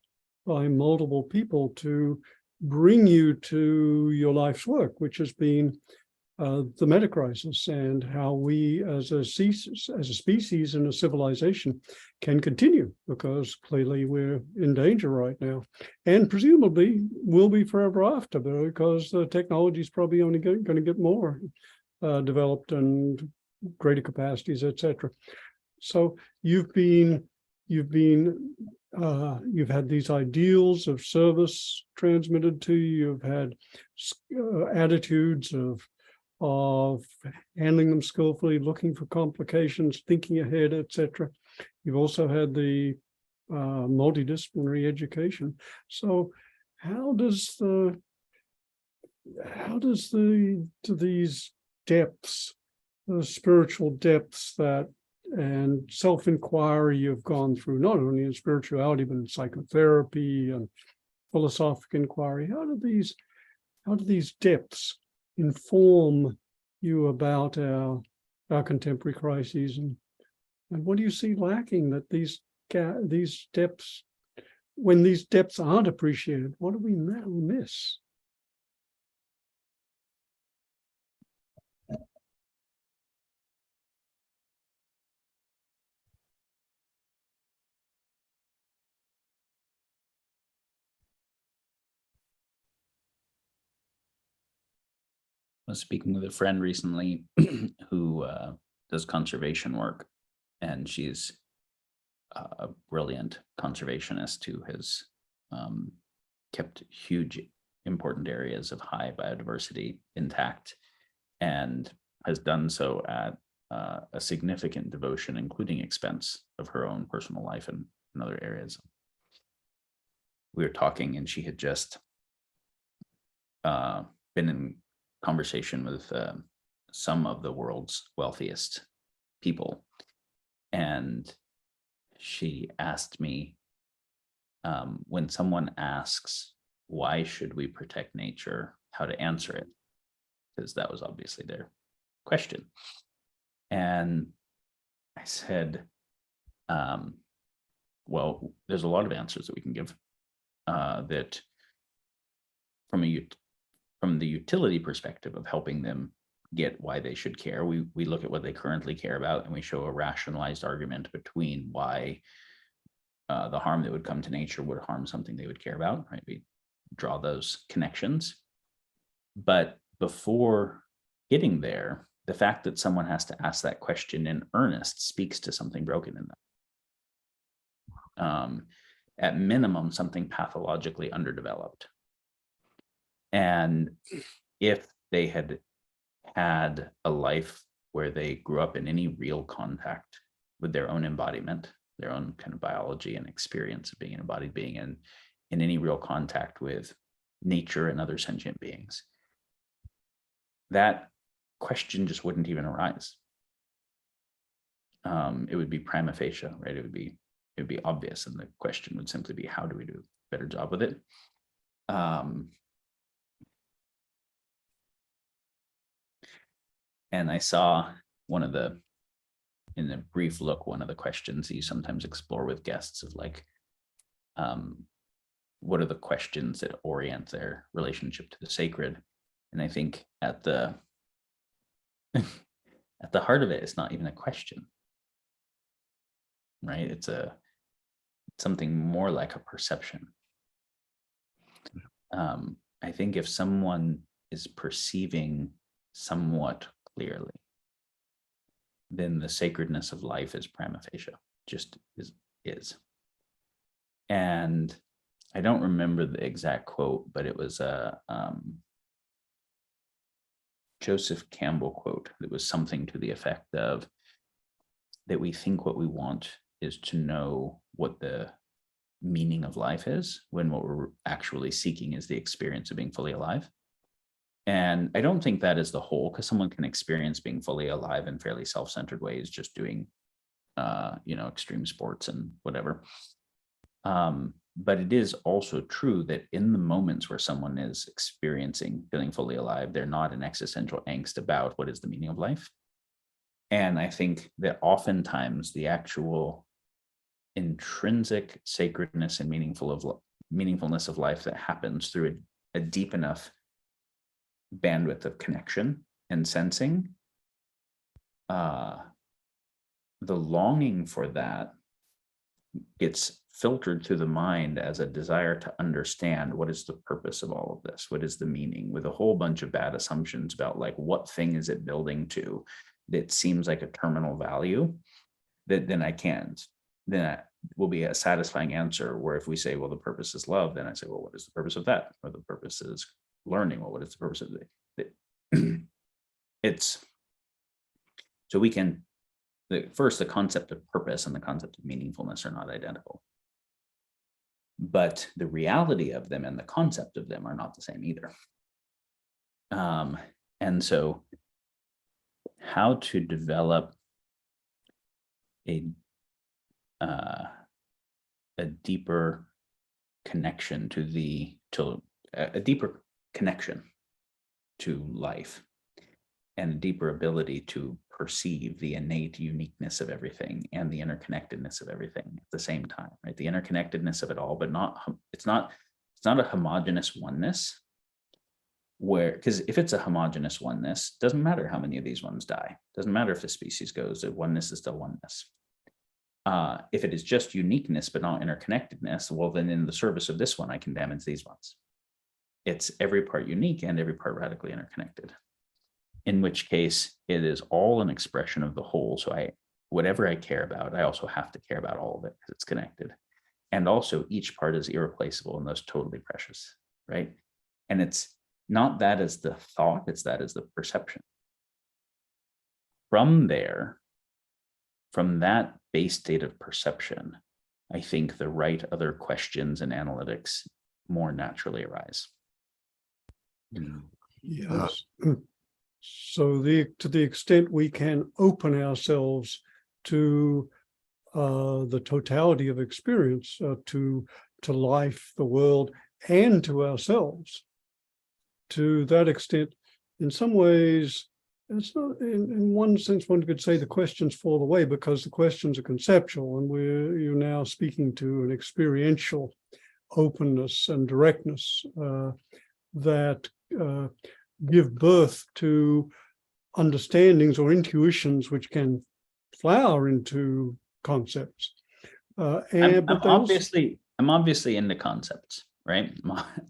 by multiple people to bring you to your life's work, which has been the Metacrisis and how we as a species and a civilization can continue, because clearly we're in danger right now, and presumably will be forever after, because the technology is probably only going to get more developed and greater capacities, etc. So you've had these ideals of service transmitted to you. You've had attitudes of handling them skillfully, looking for complications, thinking ahead, etc. You've also had the multidisciplinary education. So how does these depths, the spiritual depths that and self-inquiry you've gone through, not only in spirituality but in psychotherapy and philosophical inquiry, how do these depths inform you about our contemporary crises, and what do you see lacking, that these depths, when these depths aren't appreciated, what do we miss? I was speaking with a friend recently who does conservation work, and she's a brilliant conservationist who has kept huge, important areas of high biodiversity intact, and has done so at a significant devotion, including expense of her own personal life and in other areas. We were talking, and she had just been in conversation with some of the world's wealthiest people, and she asked me, when someone asks why should we protect nature, how to answer it, because that was obviously their question. And I said, well, there's a lot of answers that we can give, that from the utility perspective of helping them get why they should care, we look at what they currently care about, and we show a rationalized argument between why the harm that would come to nature would harm something they would care about, right? We draw those connections. But before getting there, the fact that someone has to ask that question in earnest speaks to something broken in them. At minimum, something pathologically underdeveloped. And if they had had a life where they grew up in any real contact with their own embodiment, their own kind of biology and experience of being an embodied being, and in any real contact with nature and other sentient beings, that question just wouldn't even arise. It would be prima facie, right? It would be obvious, and the question would simply be, how do we do a better job with it? And I saw in a brief look, one of the questions you sometimes explore with guests of like, what are the questions that orient their relationship to the sacred? And I think at the heart of it, it's not even a question, right? It's something more like a perception. I think if someone is perceiving somewhat clearly, then the sacredness of life is prima facie, just is. And I don't remember the exact quote, but it was a Joseph Campbell quote that was something to the effect of that we think what we want is to know what the meaning of life is, when what we're actually seeking is the experience of being fully alive. And I don't think that is the whole, because someone can experience being fully alive in fairly self-centered ways, just doing, extreme sports and whatever. But it is also true that in the moments where someone is experiencing feeling fully alive, they're not in existential angst about what is the meaning of life. And I think that oftentimes the actual intrinsic sacredness and meaningfulness of life that happens through a deep enough bandwidth of connection and sensing, the longing for that gets filtered through the mind as a desire to understand what is the purpose of all of this, what is the meaning, with a whole bunch of bad assumptions about like what thing is it building to that seems like a terminal value, that then that will be a satisfying answer. Where if we say, well, the purpose is love, then I say, well, what is the purpose of that? Or the purpose is learning. Well, what is the purpose of it? It's so we can. First, the concept of purpose and the concept of meaningfulness are not identical. But the reality of them and the concept of them are not the same either. And so how to develop a deeper connection to a deeper connection to life, and a deeper ability to perceive the innate uniqueness of everything and the interconnectedness of everything at the same time, right? The interconnectedness of it all, but it's not a homogeneous oneness, where, because if it's a homogeneous oneness, doesn't matter how many of these ones die, doesn't matter if the species goes, the oneness is still oneness. If it is just uniqueness but not interconnectedness, well, then in the service of this one, I can damage these ones. It's every part unique and every part radically interconnected. In which case it is all an expression of the whole. So whatever I care about, I also have to care about all of it because it's connected. And also each part is irreplaceable and thus totally precious, right? And it's not that as the thought, it's that as the perception. From there, from that base state of perception, I think the right other questions and analytics more naturally arise. Yes. So to the extent we can open ourselves to the totality of experience, to life, the world, and to ourselves, to that extent, in some ways, it's not, in one sense, one could say the questions fall away because the questions are conceptual, and you're now speaking to an experiential openness and directness that give birth to understandings or intuitions which can flower into concepts. I'm obviously into concepts, right?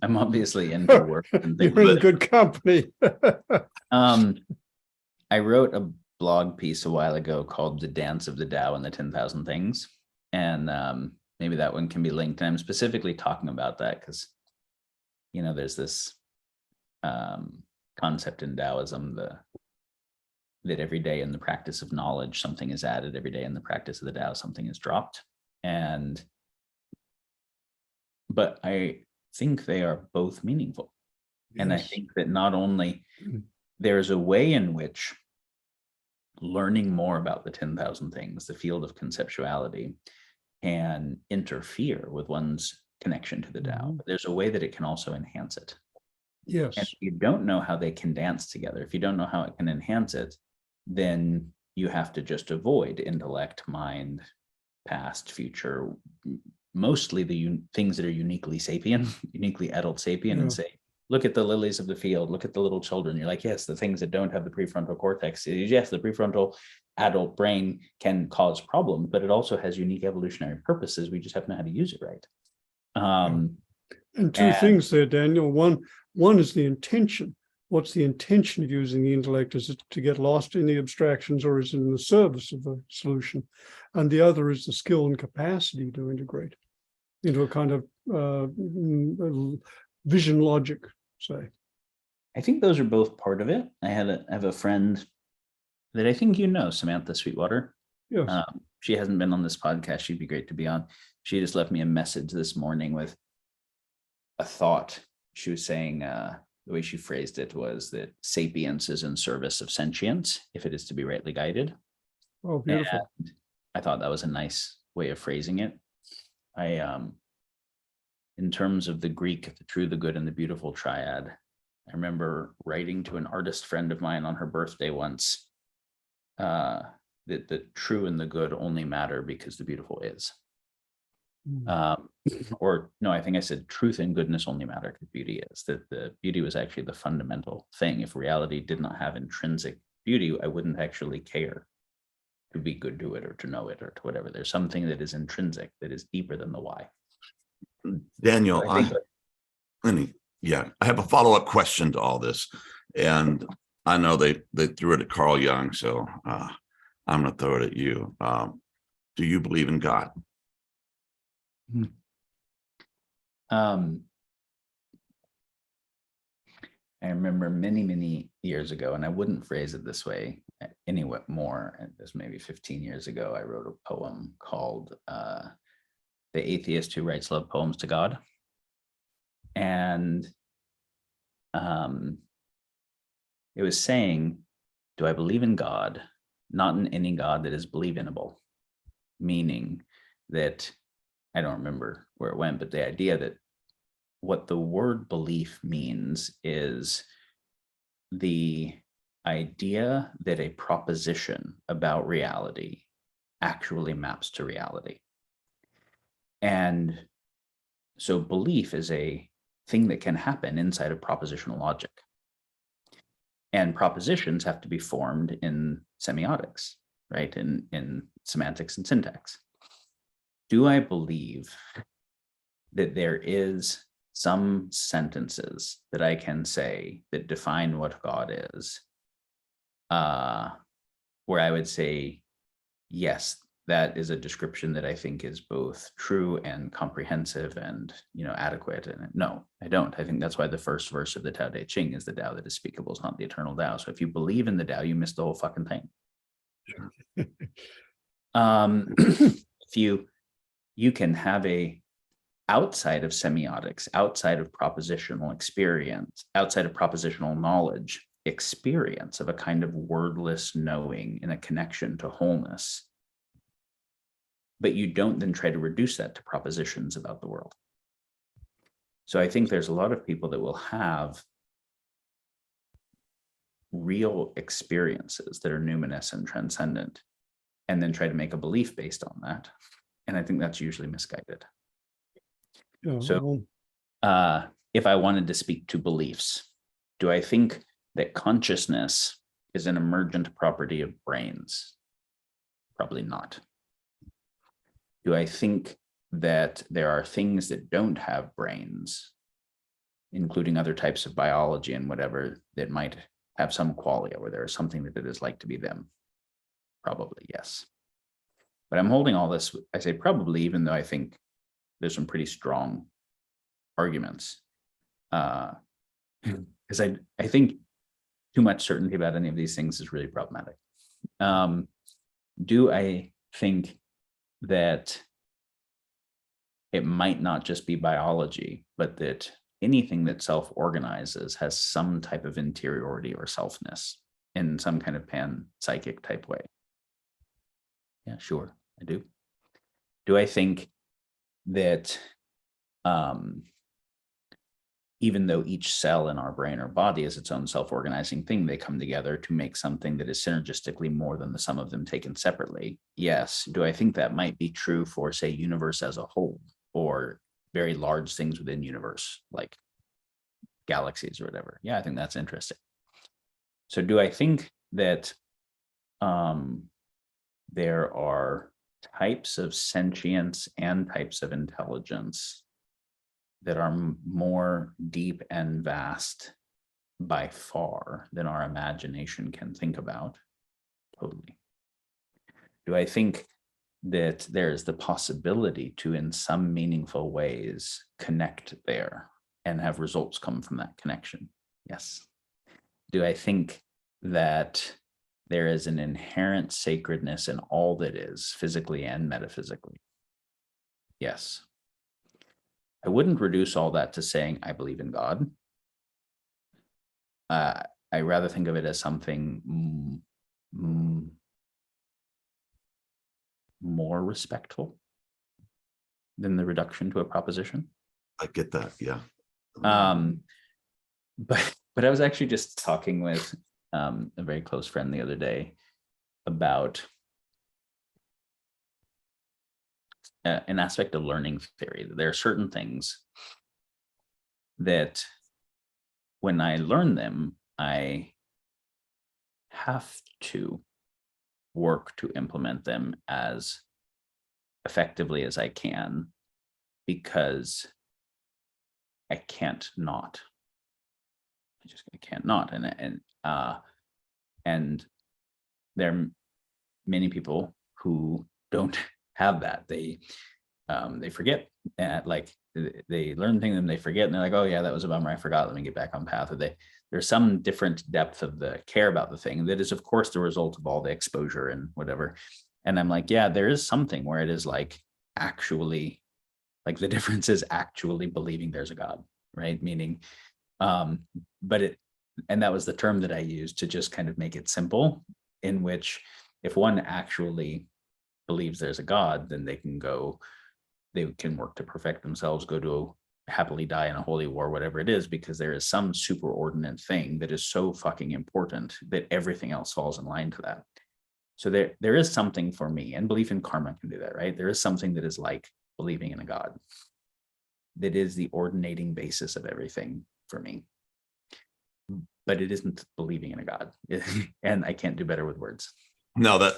I'm obviously into work and things. You're in good company. I wrote a blog piece a while ago called "The Dance of the Tao and the 10,000 Things," and maybe that one can be linked. And I'm specifically talking about that because, there's this concept in Taoism that every day in the practice of knowledge, something is added. Every day in the practice of the Tao, something is dropped. But I think they are both meaningful. Yes. And I think that not only there's a way in which learning more about the 10,000 things, the field of conceptuality, can interfere with one's connection to the Tao, but there's a way that it can also enhance it. Yes. And if you don't know how they can dance together, if you don't know how it can enhance it, then you have to just avoid intellect, mind, past, future, mostly the things that are uniquely sapient, uniquely adult sapient, and say, look at the lilies of the field, look at the little children. You're like, yes, the things that don't have the prefrontal cortex, yes, the prefrontal adult brain can cause problems, but it also has unique evolutionary purposes. We just have to know how to use it right. And two things there, Daniel. One is the intention. What's the intention of using the intellect? Is it to get lost in the abstractions, or is it in the service of the solution? And the other is the skill and capacity to integrate into a kind of vision logic, say. I think those are both part of it. I have a friend that I think Samantha Sweetwater. Yes. She hasn't been on this podcast. She'd be great to be on. She just left me a message this morning with a thought. She was saying, the way she phrased it was that sapience is in service of sentience if it is to be rightly guided. Oh, beautiful. And I thought that was a nice way of phrasing it. In terms of the Greek, the true, the good, and the beautiful triad, I remember writing to an artist friend of mine on her birthday once that the true and the good only matter because the beautiful is. Or no, I think I said truth and goodness only matter because beauty is. That the beauty was actually the fundamental thing. If reality did not have intrinsic beauty, I wouldn't actually care to be good to it or to know it or to whatever. There's something that is intrinsic, that is deeper than the why. Daniel, I think I have a follow-up question to all this, and I know they threw it at Carl Jung, so I'm going to throw it at you. Do you believe in God? I remember many years ago, and I wouldn't phrase it this way anymore. And this maybe 15 years ago, I wrote a poem called "The Atheist Who Writes Love Poems to God," and it was saying, "Do I believe in God? Not in any God that is believe-inable," meaning that I don't remember where it went, but the idea that what the word belief means is the idea that a proposition about reality actually maps to reality. And so belief is a thing that can happen inside of propositional logic. And propositions have to be formed in semiotics, right? In semantics and syntax. Do I believe that there is some sentences that I can say that define what God is, where I would say, yes, that is a description that I think is both true and comprehensive and, adequate? And no, I don't. I think that's why the first verse of the Tao Te Ching is the Tao that is speakable is not the eternal Tao. So if you believe in the Tao, you miss the whole fucking thing. Sure. If you can have outside of semiotics, outside of propositional experience, outside of propositional knowledge, experience of a kind of wordless knowing in a connection to wholeness, but you don't then try to reduce that to propositions about the world. So I think there's a lot of people that will have real experiences that are numinous and transcendent, and then try to make a belief based on that. And I think that's usually misguided. Yeah, So if I wanted to speak to beliefs, do I think that consciousness is an emergent property of brains? Probably not. Do I think that there are things that don't have brains, including other types of biology and whatever, that might have some qualia where there is something that it is like to be them? Probably, yes. But I'm holding all this, I say probably, even though I think there's some pretty strong arguments. Because I think too much certainty about any of these things is really problematic. Do I think that it might not just be biology, but that anything that self-organizes has some type of interiority or selfness in some kind of pan-psychic type way? Yeah, sure, I do. Do I think that even though each cell in our brain or body is its own self-organizing thing, they come together to make something that is synergistically more than the sum of them taken separately? Yes. Do I think that might be true for, say, universe as a whole, or very large things within universe, like galaxies or whatever? Yeah, I think that's interesting. So do I think that there are types of sentience and types of intelligence that are more deep and vast by far than our imagination can think about? Totally. Do I think that there's the possibility to, in some meaningful ways, connect there and have results come from that connection? Yes. Do I think that there is an inherent sacredness in all that is, physically and metaphysically? Yes. I wouldn't reduce all that to saying I believe in God. I rather think of it as something more respectful than the reduction to a proposition. I get that, yeah. But I was actually just talking with a very close friend the other day about an aspect of learning theory. There are certain things that when I learn them, I have to work to implement them as effectively as I can, because I can't not. I can't not. And there are many people who don't have that. They forget, like they learn things and they forget, and they're like, oh yeah, that was a bummer, I forgot, let me get back on path. Or there's some different depth of the care about the thing that is of course the result of all the exposure and whatever. And I'm like, yeah, there is something where it is like actually, like the difference is actually believing there's a God, right? Meaning, and that was the term that I used to just kind of make it simple, in which if one actually believes there's a God, then they can work to perfect themselves, go to happily die in a holy war, whatever it is, because there is some superordinate thing that is so fucking important that everything else falls in line to that. So there is something for me, and belief in karma can do that, right? There is something that is like believing in a God, that is the ordinating basis of everything for me. But it isn't believing in a God. And I can't do better with words. No,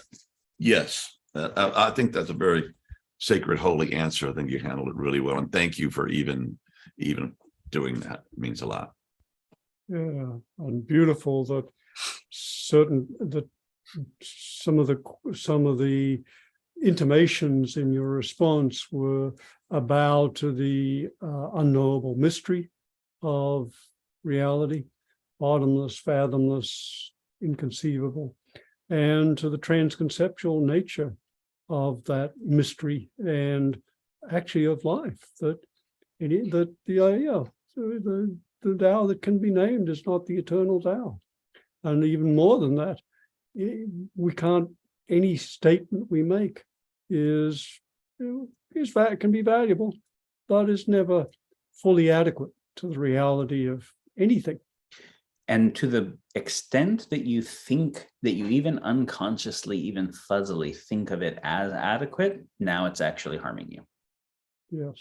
yes. I think that's a very sacred, holy answer. I think you handled it really well. And thank you for even doing that. It means a lot. Yeah, and beautiful that some of the intimations in your response were about the unknowable mystery of reality, bottomless, fathomless, inconceivable, and to the transconceptual nature of that mystery and actually of life, that the Tao that can be named is not the eternal Tao. And even more than that, any statement we make can be valuable, but is never fully adequate to the reality of anything. And to the extent that you think that you even unconsciously, even fuzzily think of it as adequate, now it's actually harming you. Yes.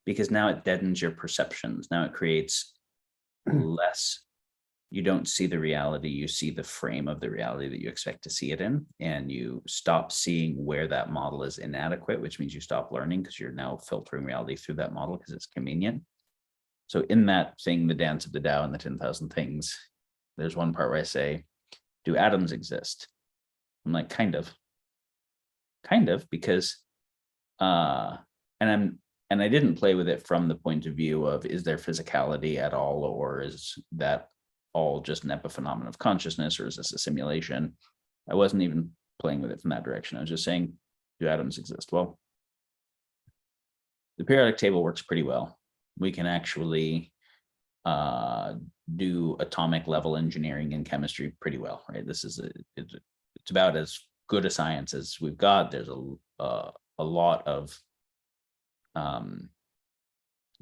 Because now it deadens your perceptions. Now it creates less. You don't see the reality, you see the frame of the reality that you expect to see it in, and you stop seeing where that model is inadequate, which means you stop learning because you're now filtering reality through that model because it's convenient. So in that thing, the dance of the Tao and the 10,000 things, there's one part where I say, do atoms exist? I'm like, kind of, because, and I didn't play with it from the point of view of, is there physicality at all, or is that all just an epiphenomenon of consciousness, or is this a simulation? I wasn't even playing with it from that direction. I was just saying, do atoms exist? Well, the periodic table works pretty well. We can actually do atomic level engineering and chemistry pretty well, right? This is it's about as good a science as we've got. There's a lot of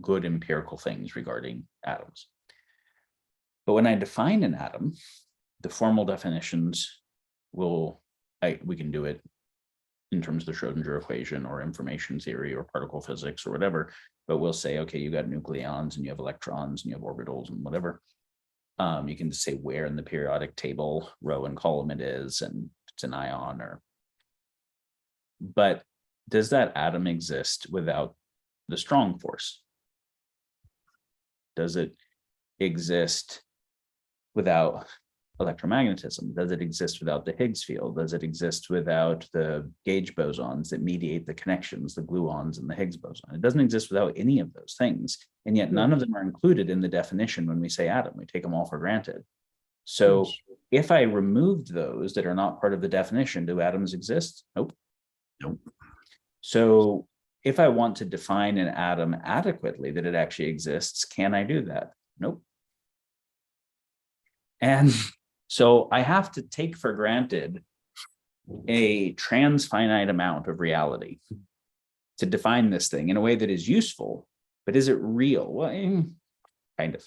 good empirical things regarding atoms. But when I define an atom, the formal definitions we can do it in terms of the Schrodinger equation or information theory or particle physics or whatever, but we'll say, okay, you got nucleons and you have electrons and you have orbitals and whatever. You can just say where in the periodic table, row and column it is, and it's an ion but does that atom exist without the strong force? Does it exist without electromagnetism? Does it exist without the Higgs field? Does it exist without the gauge bosons that mediate the connections, the gluons and the Higgs boson? It doesn't exist without any of those things. And yet none of them are included in the definition when we say atom. We take them all for granted. So if I removed those that are not part of the definition, do atoms exist? Nope. So if I want to define an atom adequately, that it actually exists, can I do that? Nope. And so I have to take for granted a transfinite amount of reality to define this thing in a way that is useful, but is it real? Well, kind of.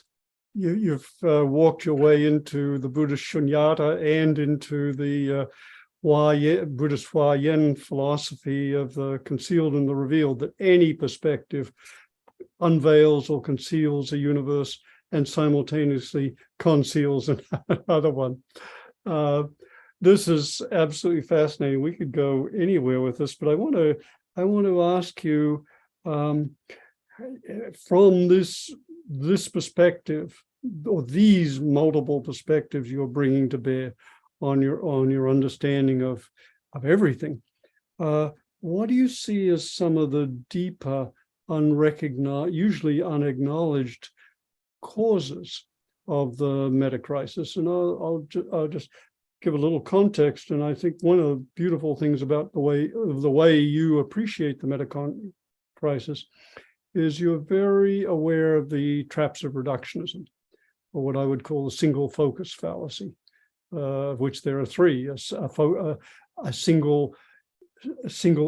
You've walked your way into the Buddhist shunyata and into the Buddhist Hua Yen philosophy of the concealed and the revealed, that any perspective unveils or conceals a universe and simultaneously conceals another one. This is absolutely fascinating. We could go anywhere with this, but I want to ask you, from this perspective, or these multiple perspectives you're bringing to bear on your understanding of everything, what do you see as some of the deeper, unrecognized, usually unacknowledged causes of the metacrisis? And I'll just give a little context. And I think one of the beautiful things about the way you appreciate the metacrisis is you're very aware of the traps of reductionism, or what I would call the single focus fallacy, of which there are three: a single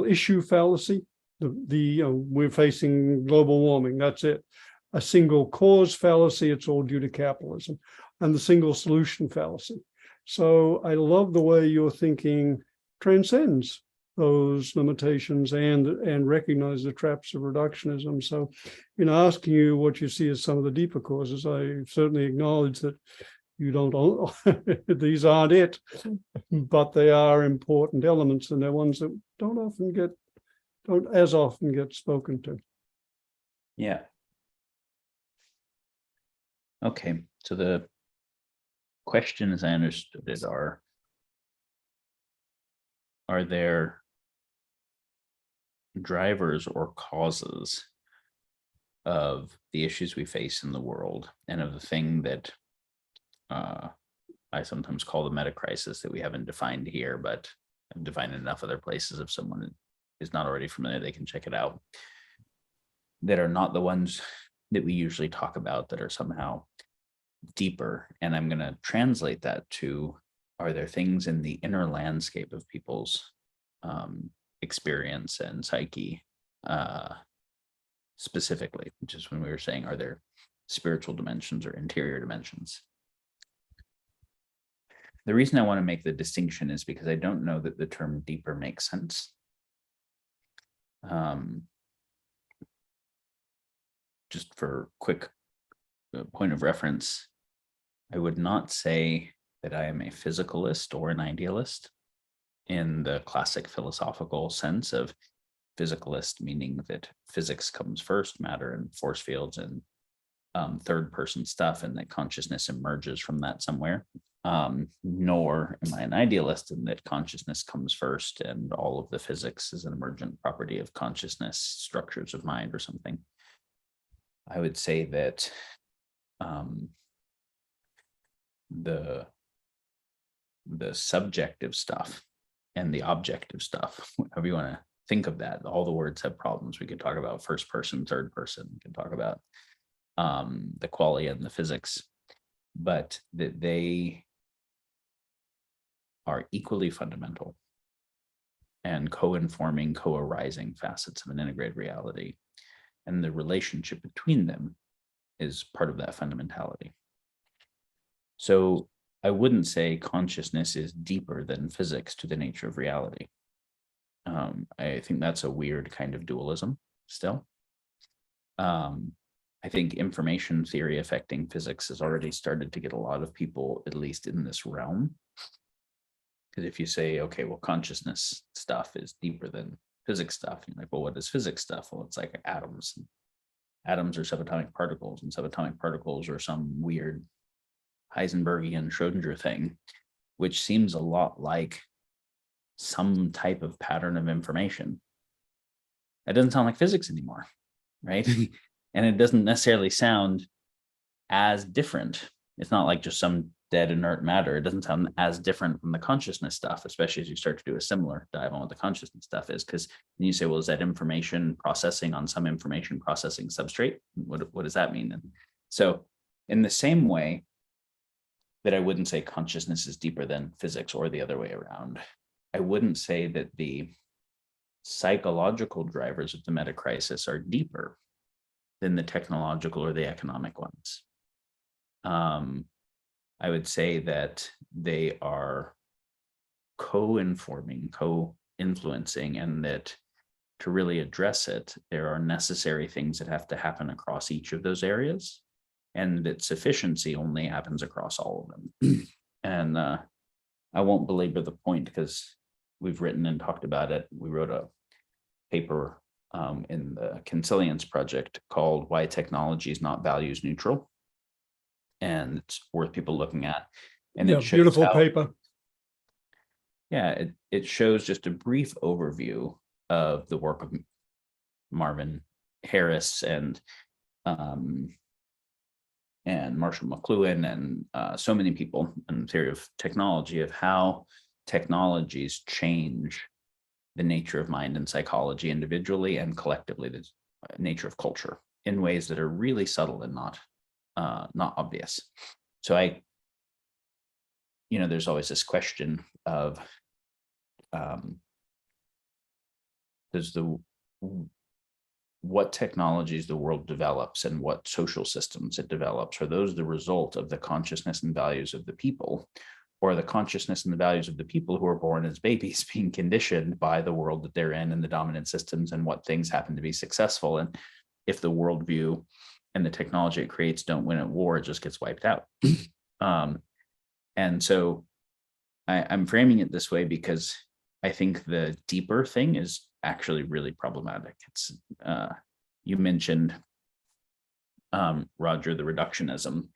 issue fallacy. We're facing global warming. That's it. A single cause fallacy. It's all due to capitalism, and the single solution fallacy. So I love the way your thinking transcends those limitations and recognize the traps of reductionism. So, in asking you what you see as some of the deeper causes, I certainly acknowledge that you don't, these aren't it, but they are important elements, and they're ones that don't as often get spoken to. Yeah. Okay, so the question, as I understood it, are there drivers or causes of the issues we face in the world, and of the thing that I sometimes call the metacrisis that we haven't defined here, but I've defined in enough other places. If someone is not already familiar, they can check it out, that are not the ones that we usually talk about, that are somehow deeper. And I'm going to translate that to, are there things in the inner landscape of people's experience and psyche, specifically, which is when we were saying, are there spiritual dimensions or interior dimensions? The reason I want to make the distinction is because I don't know that the term deeper makes sense. Just for quick point of reference, I would not say that I am a physicalist or an idealist in the classic philosophical sense of physicalist, meaning that physics comes first, matter and force fields and third person stuff, and that consciousness emerges from that somewhere. Nor am I an idealist in that consciousness comes first and all of the physics is an emergent property of consciousness, structures of mind or something. I would say that the subjective stuff and the objective stuff, however you want to think of that, all the words have problems. We could talk about first person, third person, we can talk about the qualia and the physics, but that they are equally fundamental and co-informing, co-arising facets of an integrated reality. And the relationship between them is part of that fundamentality. So I wouldn't say consciousness is deeper than physics to the nature of reality. I think that's a weird kind of dualism still. I think information theory affecting physics has already started to get a lot of people, at least in this realm. Because if you say, okay, well, consciousness stuff is deeper than physics stuff, you're like, well, what is physics stuff? Well, it's like atoms. Atoms are subatomic particles, and subatomic particles are some weird Heisenbergian Schrodinger thing, which seems a lot like some type of pattern of information. That doesn't sound like physics anymore, right? And it doesn't necessarily sound as different. It's not like just some dead inert matter. It doesn't sound as different from the consciousness stuff, especially as you start to do a similar dive on what the consciousness stuff is. Because then you say, well, is that information processing on some information processing substrate? What does that mean? And so in the same way that I wouldn't say consciousness is deeper than physics or the other way around, I wouldn't say that the psychological drivers of the metacrisis are deeper than the technological or the economic ones. I would say that they are co-informing, co-influencing, and that to really address it, there are necessary things that have to happen across each of those areas, and that sufficiency only happens across all of them. And I won't belabor the point because we've written and talked about it. We wrote a paper in the Consilience project called Why Technology is Not Values Neutral. And it's worth people looking at. And Yeah, it shows beautiful how, paper. yeah, it shows just a brief overview of the work of Marvin Harris and Marshall McLuhan and so many people in the theory of technology, of how technologies change the nature of mind and psychology individually and collectively, the nature of culture in ways that are really subtle and not obvious. So there's always this question of what technologies the world develops and what social systems it develops, are those the result of the consciousness and values of the people, or the consciousness and the values of the people who are born as babies being conditioned by the world that they're in and the dominant systems and what things happen to be successful? And if the worldview and the technology it creates don't win at war, it just gets wiped out. And so I'm framing it this way because I think the deeper thing is actually really problematic. It's you mentioned, Roger, the reductionism.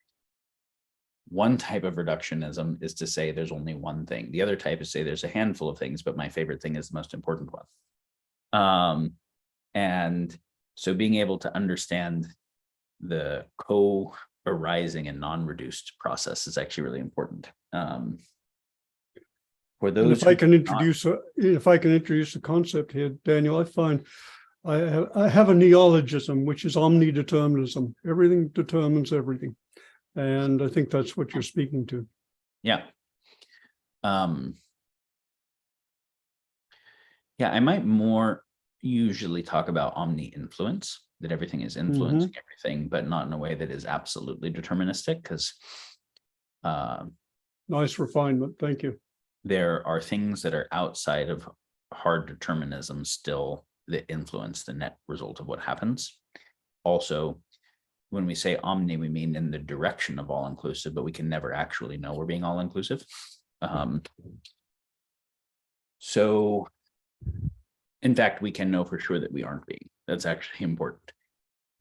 One type of reductionism is to say there's only one thing. The other type is to say there's a handful of things, but my favorite thing is the most important one. And so being able to understand the co-arising and non-reduced process is actually really important. For those, and if I can introduce a concept here, Daniel, I find I have a neologism, which is Omni determinism. Everything determines everything. And I think that's what you're speaking to. Yeah. I might more usually talk about omni influence, that everything is influencing everything, but not in a way that is absolutely deterministic, because nice refinement. Thank you. There are things that are outside of hard determinism still that influence the net result of what happens. Also, when we say omni, we mean in the direction of all-inclusive, but we can never actually know we're being all-inclusive. So, in fact, we can know for sure that we aren't being. That's actually important.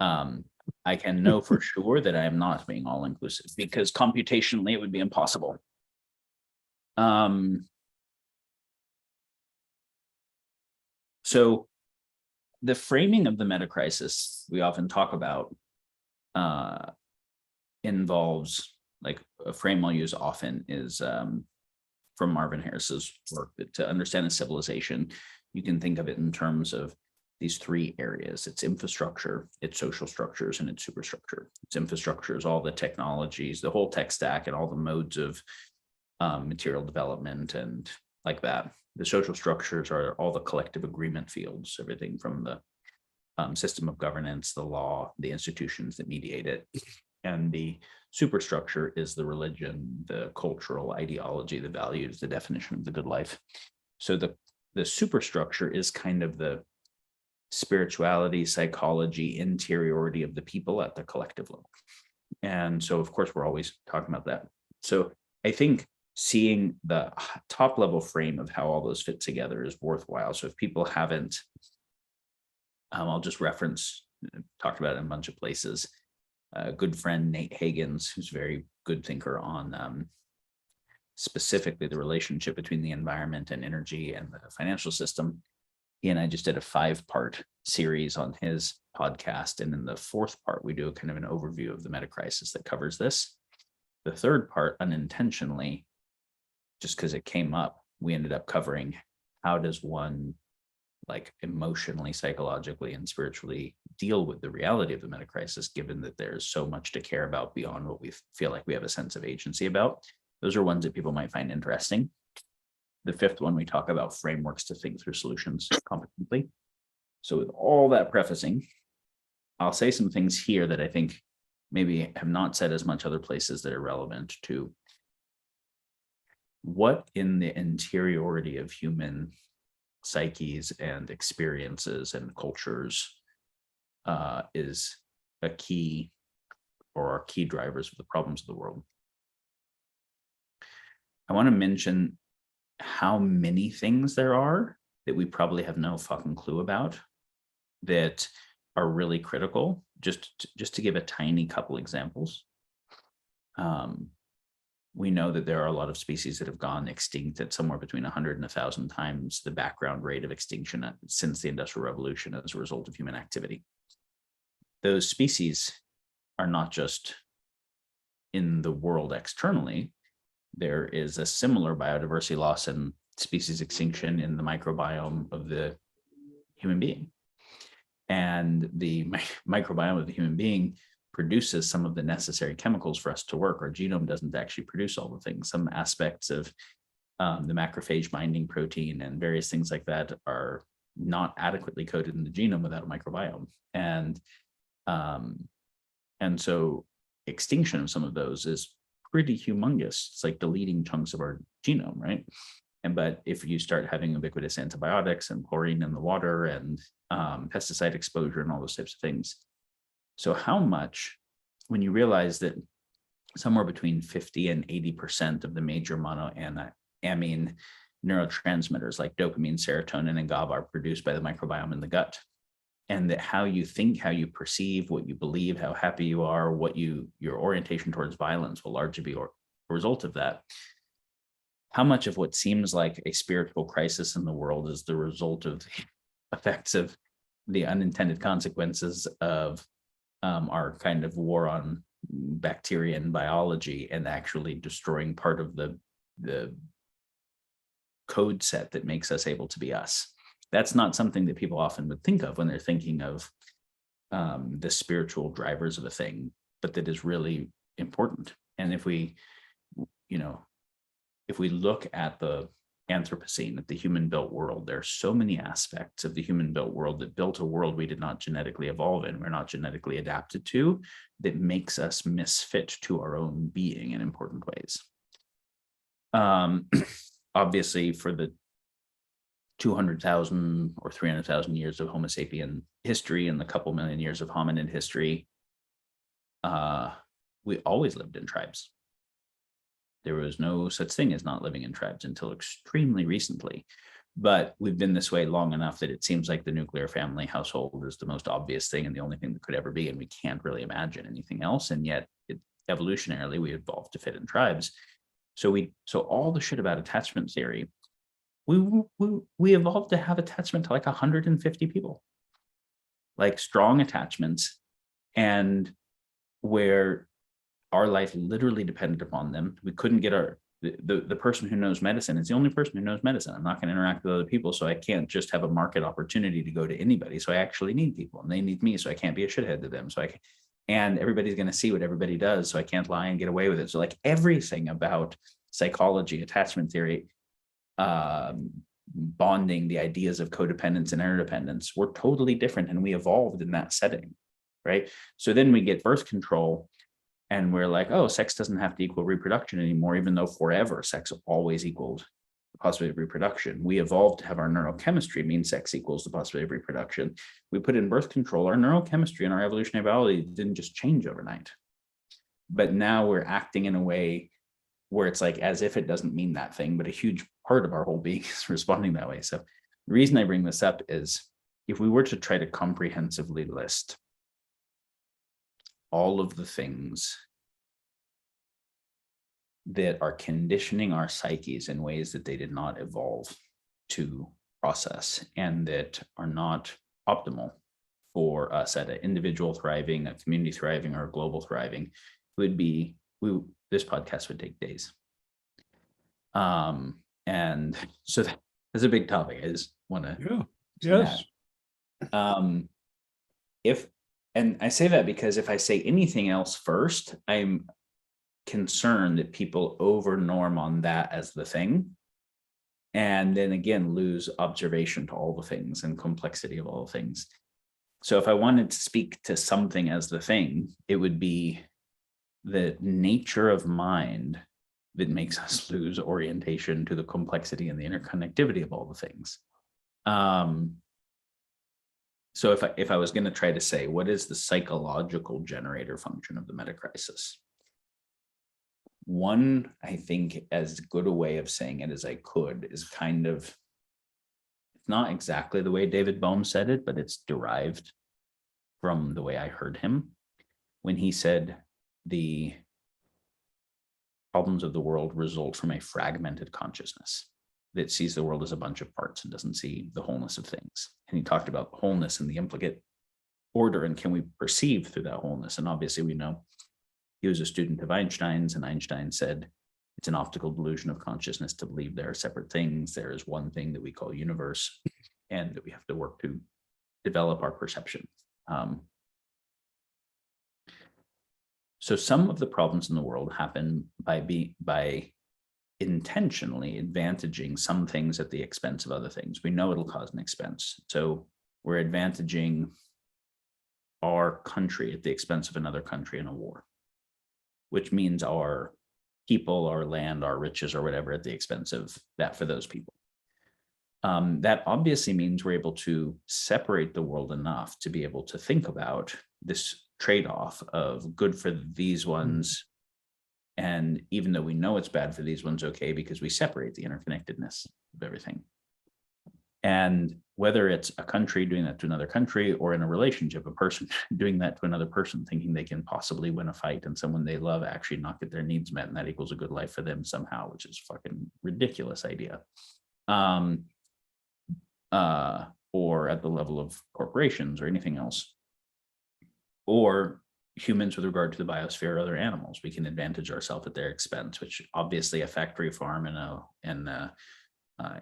I can know for sure that I am not being all-inclusive because computationally it would be impossible. So the framing of the metacrisis we often talk about involves, like, a frame I'll use often is from Marvin Harris's work, that to understand a civilization, you can think of it in terms of these three areas. It's infrastructure, its social structures, and its superstructure. Its infrastructure is all the technologies, the whole tech stack, and all the modes of material development and like that. The social structures are all the collective agreement fields, everything from the system of governance, the law, the institutions that mediate it. And the superstructure is the religion, the cultural ideology, the values, the definition of the good life. So the superstructure is kind of the spirituality, psychology, interiority of the people at the collective level. And so, of course, we're always talking about that. So I think seeing the top level frame of how all those fit together is worthwhile. So if people haven't, I'll just reference, talked about it in a bunch of places. A good friend, Nate Hagens, who's a very good thinker on specifically the relationship between the environment and energy and the financial system. He and I just did a 5-part series on his podcast. And in the 4th part, we do a kind of an overview of the metacrisis that covers this. The 3rd part, unintentionally, just because it came up, we ended up covering how does one, like, emotionally, psychologically, and spiritually deal with the reality of the metacrisis, given that there's so much to care about beyond what we feel like we have a sense of agency about. Those are ones that people might find interesting. The 5th one, we talk about frameworks to think through solutions competently. So with all that prefacing, I'll say some things here that I think maybe have not said as much other places that are relevant to what in the interiority of human psyches and experiences and cultures is a key, or are key drivers of the problems of the world. I want to mention how many things there are that we probably have no fucking clue about that are really critical. Just to give a tiny couple examples. We know that there are a lot of species that have gone extinct at somewhere between 100 and 1,000 times the background rate of extinction since the Industrial Revolution as a result of human activity. Those species are not just in the world externally. There is a similar biodiversity loss and species extinction in the microbiome of the human being. And the microbiome of the human being produces some of the necessary chemicals for us to work. Our genome doesn't actually produce all the things. Some aspects of the macrophage binding protein and various things like that are not adequately coded in the genome without a microbiome. And so extinction of some of those is pretty humongous. It's like deleting chunks of our genome, right? But if you start having ubiquitous antibiotics and chlorine in the water and pesticide exposure and all those types of things. So how much, when you realize that somewhere between 50 and 80% of the major monoamine neurotransmitters like dopamine, serotonin, and GABA are produced by the microbiome in the gut, and that how you think, how you perceive, what you believe, how happy you are, your orientation towards violence will largely be a result of that. How much of what seems like a spiritual crisis in the world is the result of the effects of the unintended consequences of our kind of war on bacteria and biology, and actually destroying part of the code set that makes us able to be us. That's not something that people often would think of when they're thinking of the spiritual drivers of a thing, but that is really important. And if we look at the Anthropocene, at the human-built world, there are so many aspects of the human-built world that built a world we did not genetically evolve in, we're not genetically adapted to, that makes us misfit to our own being in important ways. Obviously, for the 200,000 or 300,000 years of Homo sapien history and the couple million years of hominid history, we always lived in tribes. There was no such thing as not living in tribes until extremely recently. But we've been this way long enough that it seems like the nuclear family household is the most obvious thing and the only thing that could ever be, and we can't really imagine anything else. And yet, evolutionarily, we evolved to fit in tribes. So all the shit about attachment theory, we evolved to have attachment to like 150 people, like strong attachments, and where our life literally depended upon them. We couldn't get the person who knows medicine is the only person who knows medicine. I'm not going to interact with other people, so I can't just have a market opportunity to go to anybody. So I actually need people, and they need me, so I can't be a shithead to them. And everybody's going to see what everybody does, so I can't lie and get away with it. So like everything about psychology, attachment theory, bonding, the ideas of codependence and interdependence were totally different, and we evolved in that setting, right? So then we get birth control, and we're like, oh, sex doesn't have to equal reproduction anymore, even though forever sex always equaled the possibility of reproduction. We evolved to have our neurochemistry mean sex equals the possibility of reproduction. We put in birth control. Our neurochemistry and our evolutionary biology didn't just change overnight. But now we're acting in a way where it's like as if it doesn't mean that thing, but a huge part of our whole being is responding that way. So the reason I bring this up is if we were to try to comprehensively list all of the things that are conditioning our psyches in ways that they did not evolve to process and that are not optimal for us at an individual thriving, a community thriving, or a global thriving, this podcast would take days. And so that's a big topic. I just want to yes. And I say that because if I say anything else first, I'm concerned that people over-norm on that as the thing, and then again lose observation to all the things and complexity of all the things. So if I wanted to speak to something as the thing, it would be the nature of mind that makes us lose orientation to the complexity and the interconnectivity of all the things. So if I was going to try to say, what is the psychological generator function of the metacrisis? One, I think, as good a way of saying it as I could is kind of, it's not exactly the way David Bohm said it, but it's derived from the way I heard him when he said the problems of the world result from a fragmented consciousness that sees the world as a bunch of parts and doesn't see the wholeness of things. And he talked about wholeness and the implicate order, and can we perceive through that wholeness? And obviously we know he was a student of Einstein's, and Einstein said it's an optical delusion of consciousness to believe there are separate things. There is one thing that we call universe, and that we have to work to develop our perception. So some of the problems in the world happen by intentionally advantaging some things at the expense of other things. We know it'll cause an expense. So we're advantaging our country at the expense of another country in a war, which means our people, our land, our riches, or whatever at the expense of that for those people. That obviously means we're able to separate the world enough to be able to think about this trade-off of good for these ones. And even though we know it's bad for these ones, okay, because we separate the interconnectedness of everything. And whether it's a country doing that to another country, or in a relationship, a person doing that to another person, thinking they can possibly win a fight and someone they love actually not get their needs met, and that equals a good life for them somehow, which is a fucking ridiculous idea. Or at the level of corporations or anything else, or humans with regard to the biosphere or other animals, we can advantage ourselves at their expense, which obviously a factory farm and a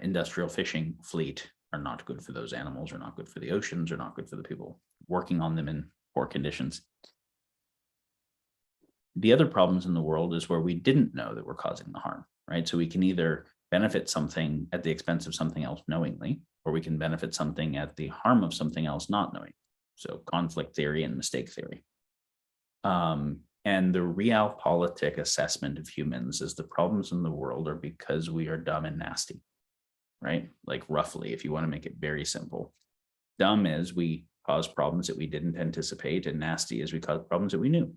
industrial fishing fleet are not good for those animals, or not good for the oceans, or not good for the people working on them in poor conditions. The other problems in the world is where we didn't know that we're causing the harm, right? So we can either benefit something at the expense of something else knowingly, or we can benefit something at the harm of something else not knowing. So conflict theory and mistake theory. And the realpolitik assessment of humans is the problems in the world are because we are dumb and nasty, right? Like roughly, if you want to make it very simple. Dumb is we cause problems that we didn't anticipate, and nasty is we cause problems that we knew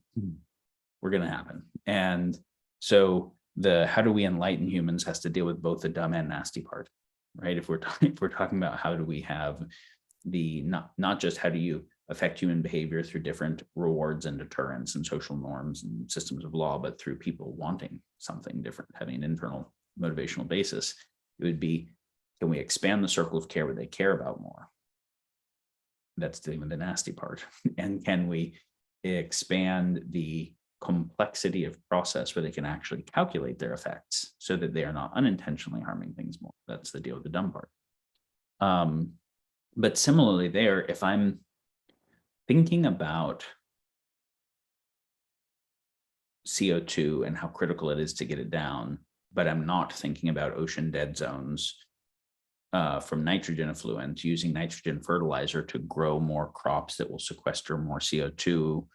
were going to happen. And so the how do we enlighten humans has to deal with both the dumb and nasty part, right? If we're talking about how do we have the not just how do you affect human behavior through different rewards and deterrents and social norms and systems of law, but through people wanting something different, having an internal motivational basis, it would be, can we expand the circle of care where they care about more? That's dealing with the nasty part. And can we expand the complexity of process where they can actually calculate their effects so that they are not unintentionally harming things more? That's the deal with the dumb part. But similarly there, if I'm thinking about CO2 and how critical it is to get it down, but I'm not thinking about ocean dead zones from nitrogen effluent, using nitrogen fertilizer to grow more crops that will sequester more CO2,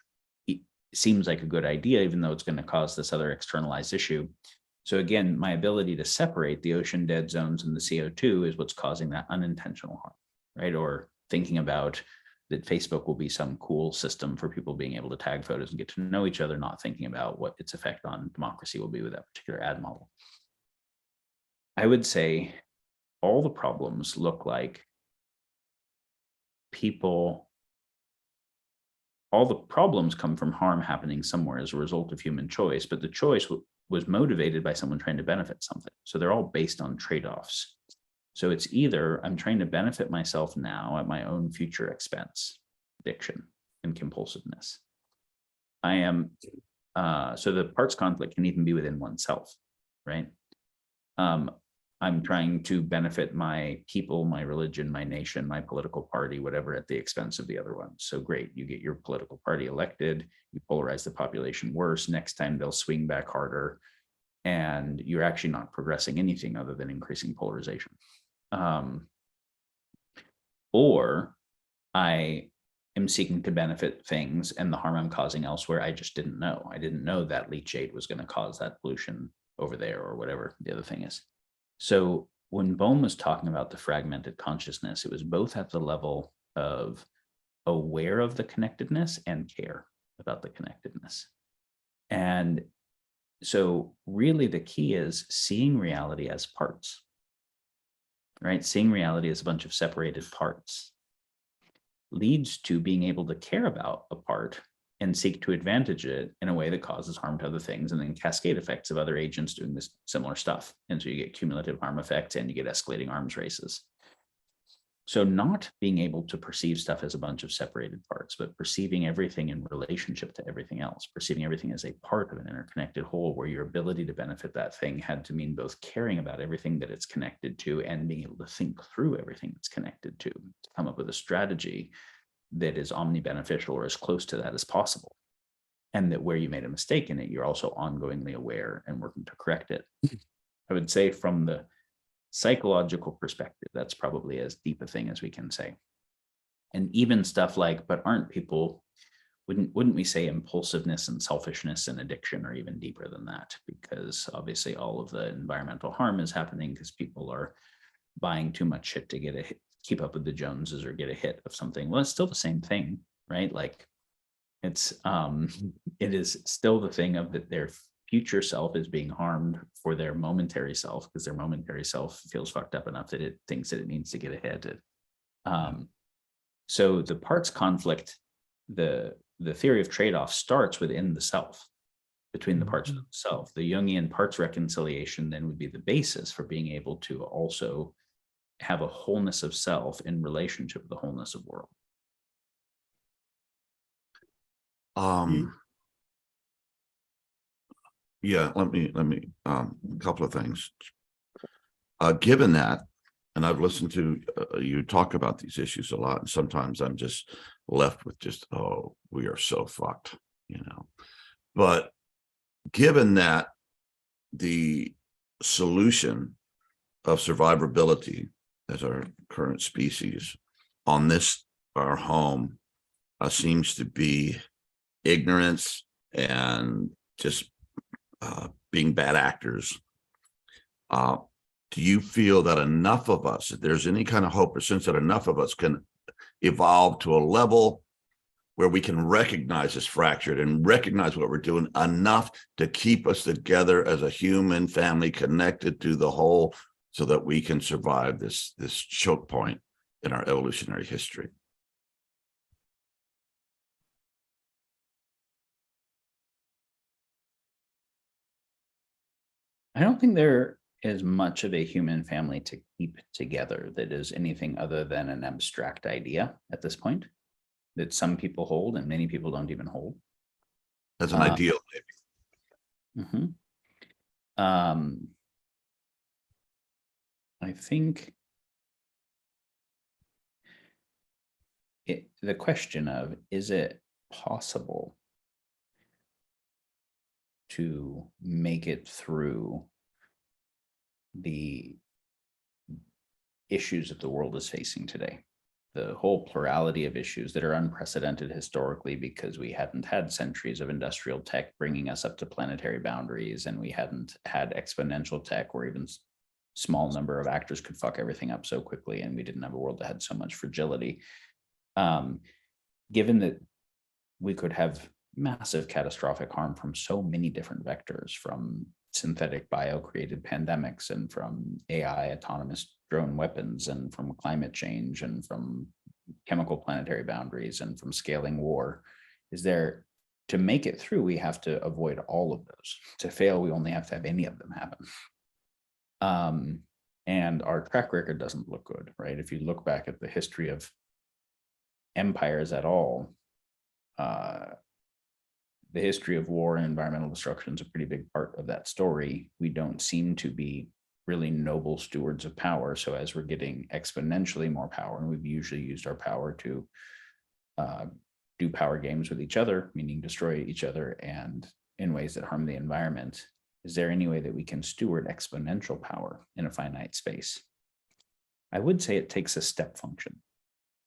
it seems like a good idea, even though it's going to cause this other externalized issue. So again, my ability to separate the ocean dead zones and the CO2 is what's causing that unintentional harm, right? Or thinking about that Facebook will be some cool system for people being able to tag photos and get to know each other, not thinking about what its effect on democracy will be with that particular ad model. I would say all the problems look like people, all the problems come from harm happening somewhere as a result of human choice, but the choice was motivated by someone trying to benefit something. So they're all based on trade-offs. So it's either I'm trying to benefit myself now at my own future expense, addiction and compulsiveness. I am, so the parts conflict can even be within oneself, right? I'm trying to benefit my people, my religion, my nation, my political party, whatever, at the expense of the other one. So great, you get your political party elected, you polarize the population worse, next time they'll swing back harder, and you're actually not progressing anything other than increasing polarization. Or I am seeking to benefit things, and the harm I'm causing elsewhere, I just didn't know. I didn't know that leachate was going to cause that pollution over there, or whatever the other thing is. So when Bohm was talking about the fragmented consciousness, it was both at the level of aware of the connectedness and care about the connectedness. And so really the key is seeing reality as parts, right? Seeing reality as a bunch of separated parts leads to being able to care about a part and seek to advantage it in a way that causes harm to other things, and then cascade effects of other agents doing this similar stuff. And so you get cumulative harm effects and you get escalating arms races. So not being able to perceive stuff as a bunch of separated parts, but perceiving everything in relationship to everything else, perceiving everything as a part of an interconnected whole, where your ability to benefit that thing had to mean both caring about everything that it's connected to and being able to think through everything it's connected to come up with a strategy that is omni-beneficial or as close to that as possible. And that where you made a mistake in it, you're also ongoingly aware and working to correct it. I would say from the psychological perspective, that's probably as deep a thing as we can say. And even stuff like, but aren't people, wouldn't we say impulsiveness and selfishness and addiction are even deeper than that? Because obviously all of the environmental harm is happening because people are buying too much shit to get a hit, keep up with the Joneses or get a hit of something. Well, it's still the same thing, right? Like it is still the thing of that their future self is being harmed for their momentary self, because their momentary self feels fucked up enough that it thinks that it needs to get ahead. So the parts conflict, the theory of trade-off starts within the self, between the parts of the self. The Jungian parts reconciliation then would be the basis for being able to also have a wholeness of self in relationship with the wholeness of world. Yeah, let me a couple of things. Given that, and I've listened to you talk about these issues a lot, and sometimes I'm just left with just, oh, we are so fucked, you know. But given that the solution of survivability as our current species on this, our home, seems to be ignorance and just being bad actors. Do you feel that enough of us, if there's any kind of hope or sense that enough of us can evolve to a level where we can recognize this fractured and recognize what we're doing enough to keep us together as a human family connected to the whole, so that we can survive this choke point in our evolutionary history? I don't think there is much of a human family to keep together that is anything other than an abstract idea at this point that some people hold and many people don't even hold. As an ideal, maybe. I think the question of, is it possible to make it through the issues that the world is facing today? The whole plurality of issues that are unprecedented historically, because we hadn't had centuries of industrial tech bringing us up to planetary boundaries, and we hadn't had exponential tech where even small number of actors could fuck everything up so quickly, and we didn't have a world that had so much fragility. Given that we could have massive catastrophic harm from so many different vectors, from synthetic bio-created pandemics, and from AI autonomous drone weapons, and from climate change, and from chemical planetary boundaries, and from scaling war, is there, to make it through, we have to avoid all of those. To fail, we only have to have any of them happen. And our track record doesn't look good, right? If you look back at the history of empires at all, the history of war and environmental destruction is a pretty big part of that story. We don't seem to be really noble stewards of power. So as we're getting exponentially more power, and we've usually used our power to do power games with each other, meaning destroy each other and in ways that harm the environment, is there any way that we can steward exponential power in a finite space? I would say it takes a step function.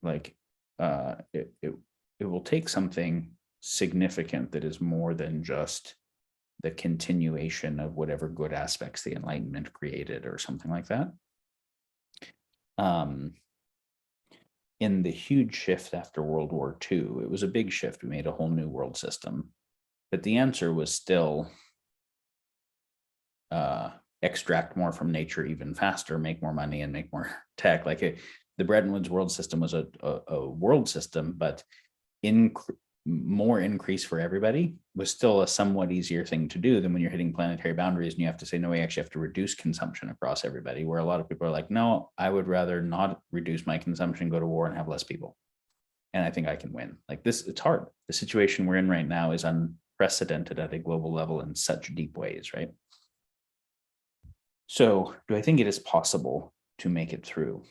Like it will take something significant that is more than just the continuation of whatever good aspects the Enlightenment created or something like that. In the huge shift after World War II, it was a big shift. We made a whole new world system, but the answer was still extract more from nature even faster, make more money, and make more tech. Like the Bretton Woods world system was a world system, but more increase for everybody was still a somewhat easier thing to do than when you're hitting planetary boundaries and you have to say, no, we actually have to reduce consumption across everybody, where a lot of people are like, no, I would rather not reduce my consumption, go to war and have less people. And I think I can win. Like this, it's hard. The situation we're in right now is unprecedented at a global level in such deep ways, right? So do I think it is possible to make it through?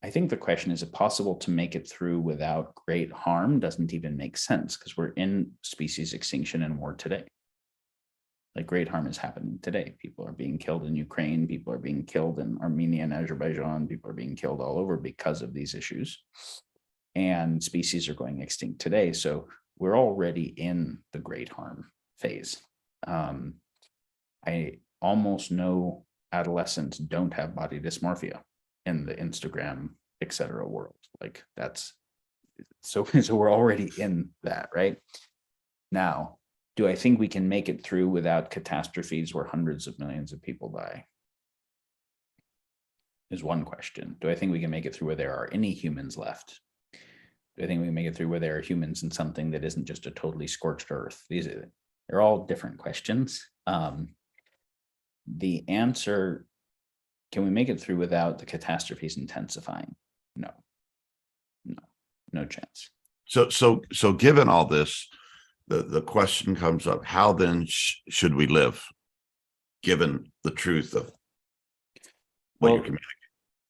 I think the question, is it possible to make it through without great harm, doesn't even make sense, because we're in species extinction and war today. Like great harm is happening today. People are being killed in Ukraine. People are being killed in Armenia and Azerbaijan. People are being killed all over because of these issues. And species are going extinct today. So we're already in the great harm phase. I almost know adolescents don't have body dysmorphia in the Instagram, etc. world. Like that's so we're already in that, right? Now, do I think we can make it through without catastrophes where hundreds of millions of people die? Is one question. Do I think we can make it through where there are any humans left? Do I think we can make it through where there are humans in something that isn't just a totally scorched earth? They're all different questions. The answer, can we make it through without the catastrophes intensifying? No chance. So given all this, the question comes up, how then should we live, given the truth of what you're communicating?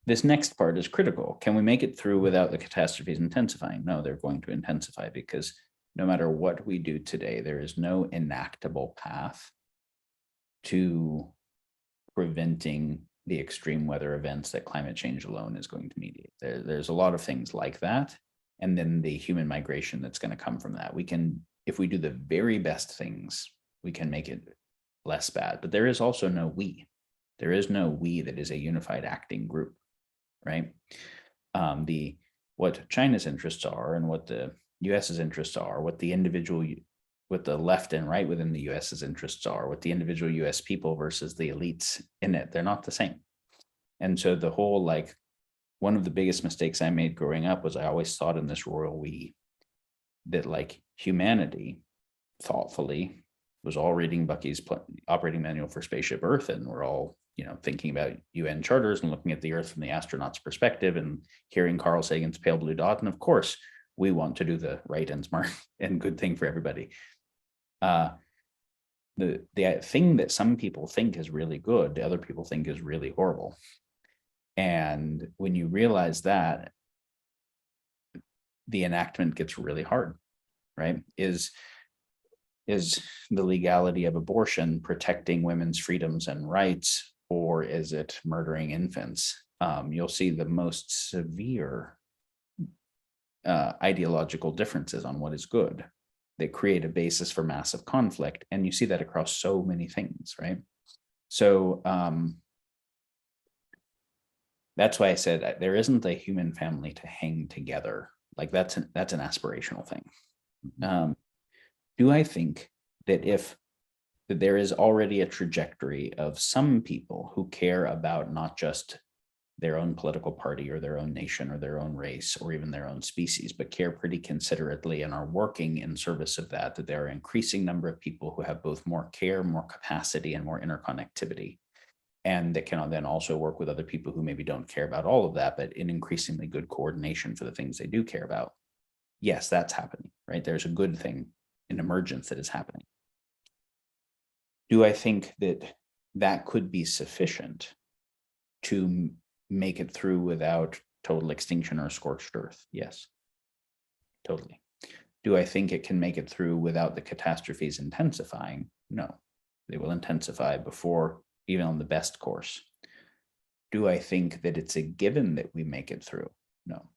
This next part is critical. Can we make it through without the catastrophes intensifying? No, they're going to intensify, because no matter what we do today, there is no enactable path to preventing the extreme weather events that climate change alone is going to mediate. There's a lot of things like that. And then the human migration that's going to come from that. We can, if we do the very best things, we can make it less bad. But there is also no we. There is no we that is a unified acting group, right? What China's interests are and what the US's interests are, what the left and right within the US's interests are, what the individual US people versus the elites in it, they're not the same. And so the whole, like, one of the biggest mistakes I made growing up was I always thought in this royal we that like humanity thoughtfully was all reading Bucky's operating manual for Spaceship Earth, and we're all, thinking about UN charters and looking at the Earth from the astronaut's perspective and hearing Carl Sagan's pale blue dot. And of course, we want to do the right and smart and good thing for everybody. The thing that some people think is really good, the other people think is really horrible. And when you realize that, the enactment gets really hard, right? Is the legality of abortion protecting women's freedoms and rights, or is it murdering infants? You'll see the most severe ideological differences on what is good. They create a basis for massive conflict, and you see that across so many things, right? So that's why I said there isn't a human family to hang together. Like that's an aspirational thing. Do I think that that there is already a trajectory of some people who care about not just their own political party or their own nation or their own race or even their own species, but care pretty considerately and are working in service of that there are an increasing number of people who have both more care, more capacity, and more interconnectivity, and that can then also work with other people who maybe don't care about all of that, but in increasingly good coordination for the things they do care about? Yes, that's happening, right? There's a good thing, an emergence that is happening. Do I think that could be sufficient to make it through without total extinction or scorched earth? Yes, totally. Do I think it can make it through without the catastrophes intensifying? No, they will intensify before even on the best course. Do I think that it's a given that we make it through? No.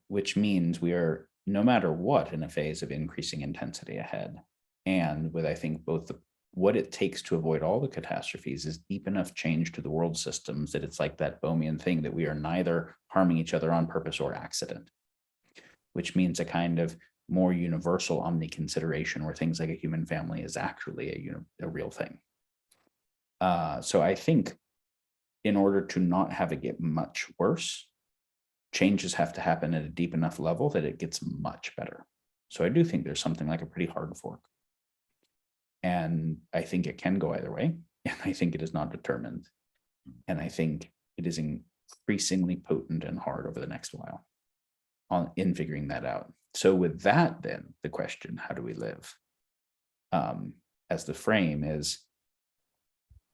Which means we are no matter what, in a phase of increasing intensity ahead. And with, I think, both what it takes to avoid all the catastrophes is deep enough change to the world systems that it's like that Bohmian thing that we are neither harming each other on purpose or accident, which means a kind of more universal Omni consideration where things like a human family is actually a real thing. So I think in order to not have it get much worse, changes have to happen at a deep enough level that it gets much better. So I do think there's something like a pretty hard fork. And I think it can go either way. And I think it is not determined. And I think it is increasingly potent and hard over the next while in figuring that out. So with that, then the question, how do we live? As the frame is,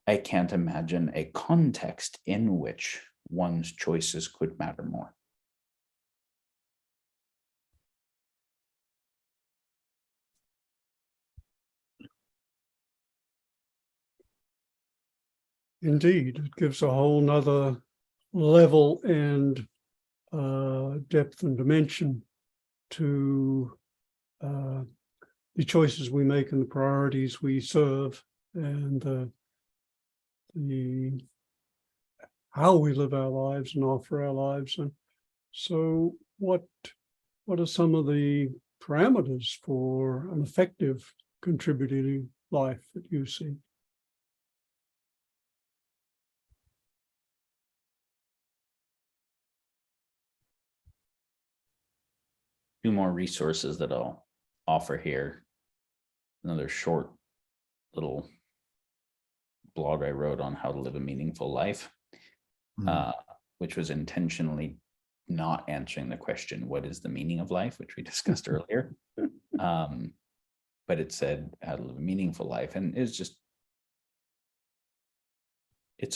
I can't imagine a context in which one's choices could matter more. Indeed, it gives a whole nother level and depth and dimension to the choices we make and the priorities we serve, and the how we live our lives and offer our lives. And so what are some of the parameters for an effective contributing life that you see? Two more resources that I'll offer here. Another short little blog I wrote on how to live a meaningful life, which was intentionally not answering the question, what is the meaning of life, which we discussed earlier. But it said how to live a meaningful life. And it's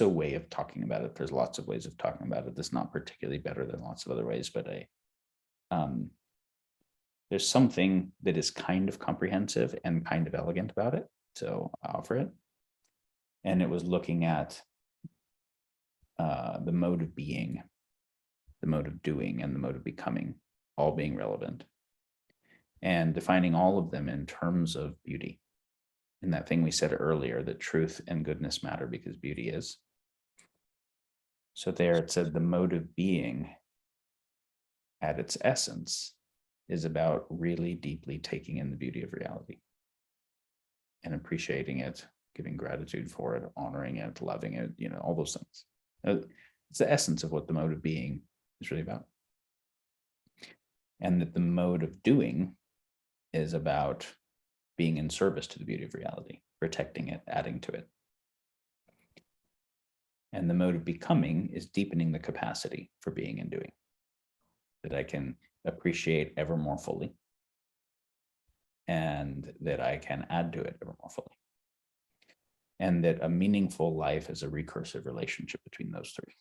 a way of talking about it. There's lots of ways of talking about it. That's not particularly better than lots of other ways, but there's something that is kind of comprehensive and kind of elegant about it. So I offer it. And it was looking at the mode of being, the mode of doing, and the mode of becoming, all being relevant. And defining all of them in terms of beauty. And that thing we said earlier, that truth and goodness matter because beauty is. So there it said the mode of being at its essence is about really deeply taking in the beauty of reality and appreciating it, giving gratitude for it, honoring it, loving it, all those things. It's the essence of what the mode of being is really about. And that the mode of doing is about being in service to the beauty of reality, protecting it, adding to it. And the mode of becoming is deepening the capacity for being and doing, that I can appreciate ever more fully, and that I can add to it ever more fully. And that a meaningful life is a recursive relationship between those three.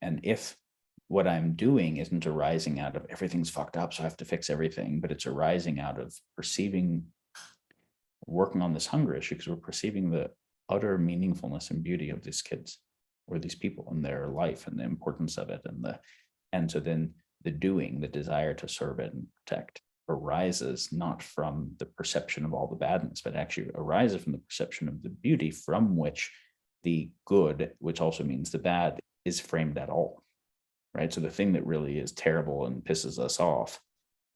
And if what I'm doing isn't arising out of everything's fucked up, so I have to fix everything, but it's arising out of working on this hunger issue, because we're perceiving the utter meaningfulness and beauty of these kids or these people and their life and the importance of it. And so then the doing, the desire to serve it and protect, arises not from the perception of all the badness, but actually arises from the perception of the beauty from which the good, which also means the bad, is framed at all, right? So the thing that really is terrible and pisses us off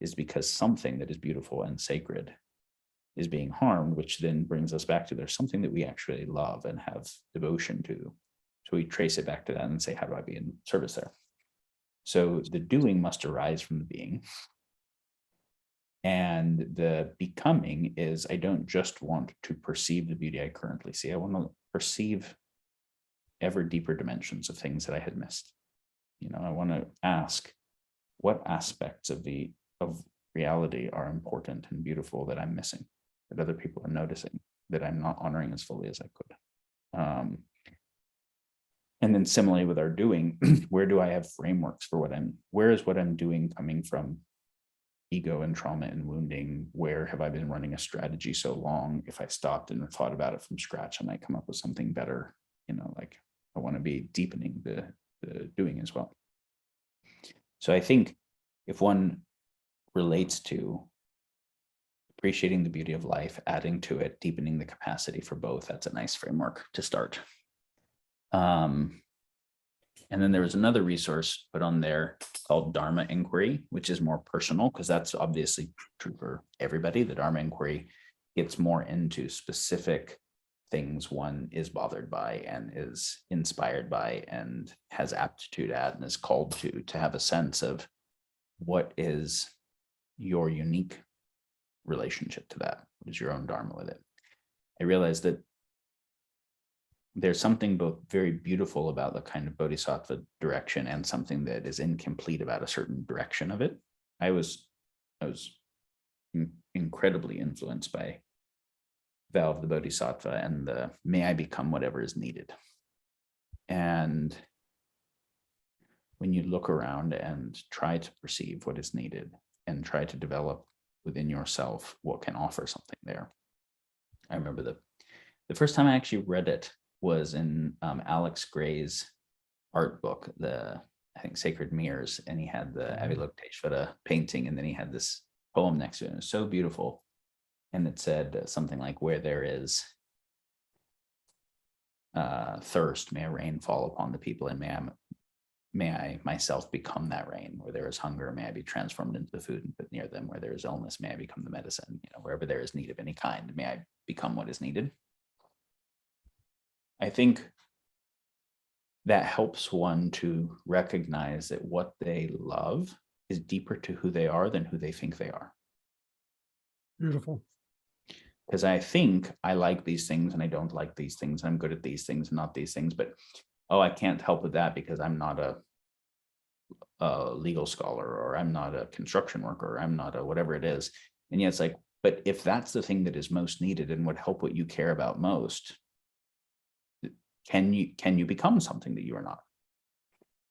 is because something that is beautiful and sacred is being harmed, which then brings us back to there's something that we actually love and have devotion to. So we trace it back to that and say, how do I be in service there? So the doing must arise from the being. And the becoming is, I don't just want to perceive the beauty I currently see. I want to perceive ever deeper dimensions of things that I had missed. I want to ask what aspects of reality are important and beautiful that I'm missing, that other people are noticing, that I'm not honoring as fully as I could. And then similarly with our doing, where do I have frameworks for where is what I'm doing coming from ego and trauma and wounding? Where have I been running a strategy so long? If I stopped and thought about it from scratch, I might come up with something better. Like I want to be deepening the doing as well. So I think if one relates to appreciating the beauty of life, adding to it, deepening the capacity for both, that's a nice framework to start. And then there was another resource put on there called Dharma Inquiry, which is more personal, because that's obviously true for everybody. The Dharma Inquiry gets more into specific things one is bothered by and is inspired by and has aptitude at and is called to have a sense of what is your unique relationship to that, what is your own Dharma with it. I realized that there's something both very beautiful about the kind of bodhisattva direction and something that is incomplete about a certain direction of it. I was incredibly influenced by Vow of the Bodhisattva and the may I become whatever is needed. And when you look around and try to perceive what is needed and try to develop within yourself what can offer something there. I remember the first time I actually read it was in Alex Gray's art book, I think Sacred Mirrors, and he had the Avalokiteshvara painting, and then he had this poem next to it. It was so beautiful. And it said something like, where there is thirst, may a rain fall upon the people, and may I myself become that rain. Where there is hunger, may I be transformed into the food and put near them. Where there is illness, may I become the medicine. Wherever there is need of any kind, may I become what is needed. I think that helps one to recognize that what they love is deeper to who they are than who they think they are. Beautiful. Because I think I like these things and I don't like these things. I'm good at these things and not these things. But, I can't help with that because I'm not a legal scholar, or I'm not a construction worker, or I'm not a whatever it is. And yet it's like, but if that's the thing that is most needed and would help what you care about most, can you become something that you are not?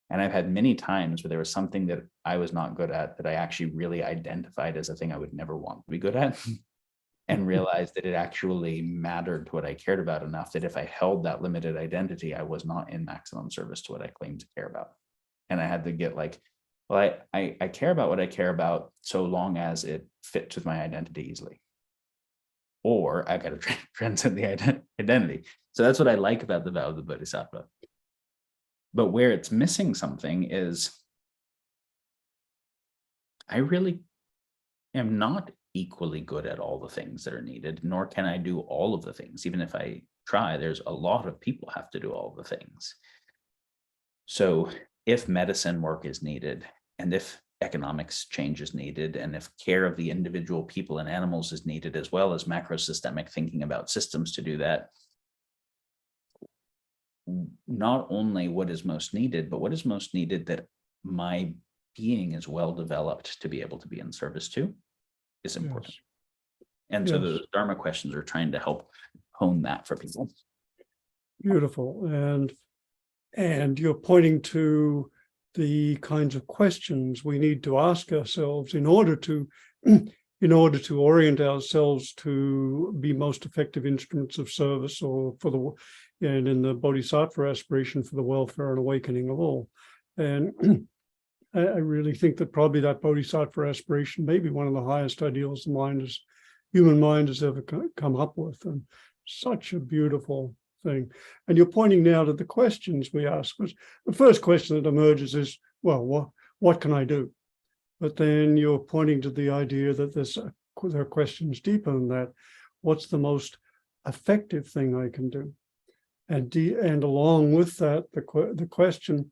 And I've had many times where there was something that I was not good at that I actually really identified as a thing I would never want to be good at, and realized that it actually mattered to what I cared about enough that if I held that limited identity, I was not in maximum service to what I claimed to care about. And I had to get like, well, I care about what I care about so long as it fits with my identity easily. Or I got to transcend the identity. So that's what I like about the Vow of the Bodhisattva. But where it's missing something is I really am not equally good at all the things that are needed, nor can I do all of the things. Even if I try, there's a lot of people have to do all the things. So if medicine work is needed, and if economics change is needed, and if care of the individual people and animals is needed, as well as macrosystemic thinking about systems to do that, not only what is most needed, but what is most needed that my being is well developed to be able to be in service to is important. Yes. And so the Dharma questions are trying to help hone that for people. Beautiful. And you're pointing to the kinds of questions we need to ask ourselves in order to orient ourselves to be most effective instruments of service, or and in the bodhisattva aspiration for the welfare and awakening of all. And I really think that probably that bodhisattva aspiration may be one of the highest ideals the human mind has ever come up with, and such a beautiful thing. And you're pointing now to the questions we ask. The first question that emerges is, well, what can I do? But then you're pointing to the idea that there are questions deeper than that. What's the most effective thing I can do? And along with that, the question,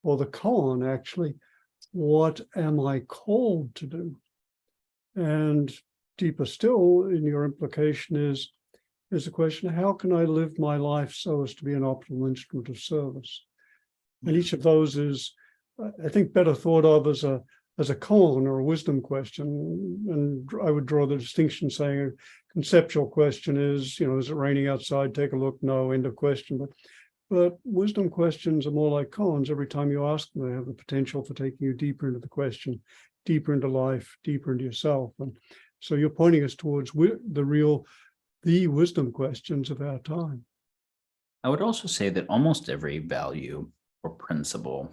or the koan actually, what am I called to do? And deeper still in your implication is the question, how can I live my life so as to be an optimal instrument of service? And each of those is, I think, better thought of as a koan or a wisdom question. And I would draw the distinction saying a conceptual question is, is it raining outside? Take a look. No, end of question. But wisdom questions are more like koans. Every time you ask them, they have the potential for taking you deeper into the question, deeper into life, deeper into yourself. And so you're pointing us towards the wisdom questions of our time. I would also say that almost every value or principle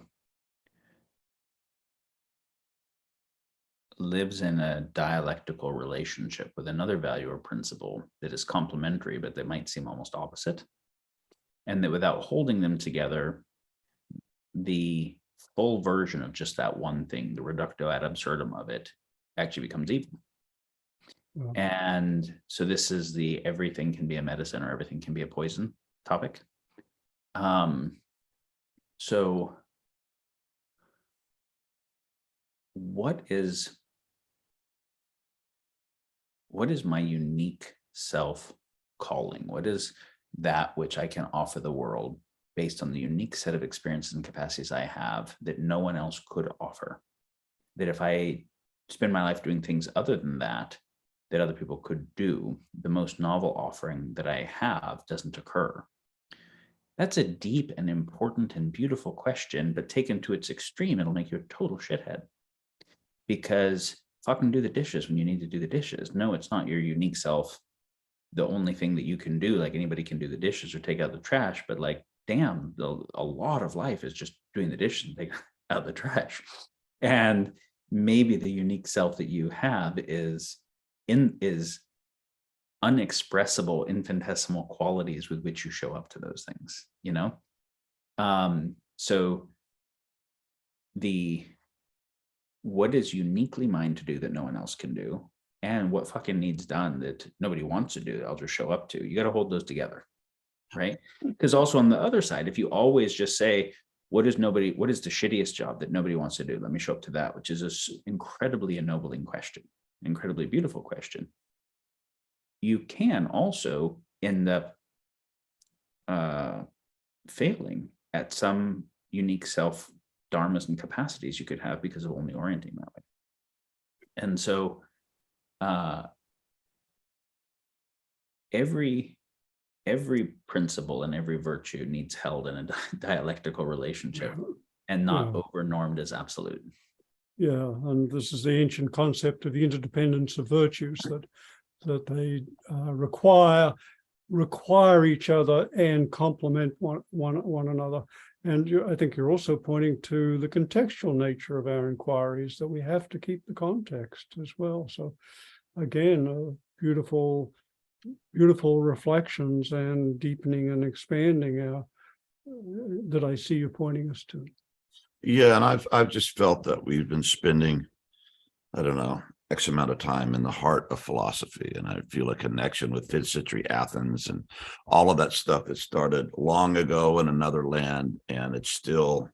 lives in a dialectical relationship with another value or principle that is complementary, but that might seem almost opposite. And that without holding them together, the full version of just that one thing, the reductio ad absurdum of it, actually becomes evil. Yeah. And so this is the everything can be a medicine or everything can be a poison topic. So what is my unique self calling? What is that which I can offer the world based on the unique set of experiences and capacities I have that no one else could offer? That if I spend my life doing things other than that other people could do, the most novel offering that I have doesn't occur. That's a deep and important and beautiful question, but taken to its extreme, it'll make you a total shithead. Because fucking do the dishes when you need to do the dishes. No, it's not your unique self. The only thing that you can do, like anybody can do the dishes or take out the trash, but like, damn, a lot of life is just doing the dishes and taking out the trash. And maybe the unique self that you have is unexpressible infinitesimal qualities with which you show up to those things, you know? So what is uniquely mine to do that no one else can do, and what fucking needs done that nobody wants to do that I'll just show up to, you got to hold those together, right? Because also on the other side, if you always just say, what is the shittiest job that nobody wants to do? Let me show up to that, which is an incredibly ennobling question, incredibly beautiful question. You can also end up failing at some unique self dharmas and capacities you could have because of only orienting that way. And so every principle and every virtue needs held in a dialectical relationship and not over-normed as absolute. Yeah, and this is the ancient concept of the interdependence of virtues, that they require each other and complement one another. And I think you're also pointing to the contextual nature of our inquiries, that we have to keep the context as well. So again, beautiful reflections and deepening and expanding that I see you pointing us to. Yeah, and I've just felt that we've been spending, I don't know, X amount of time in the heart of philosophy, and I feel a connection with 5th century Athens and all of that stuff that started long ago in another land, and it's still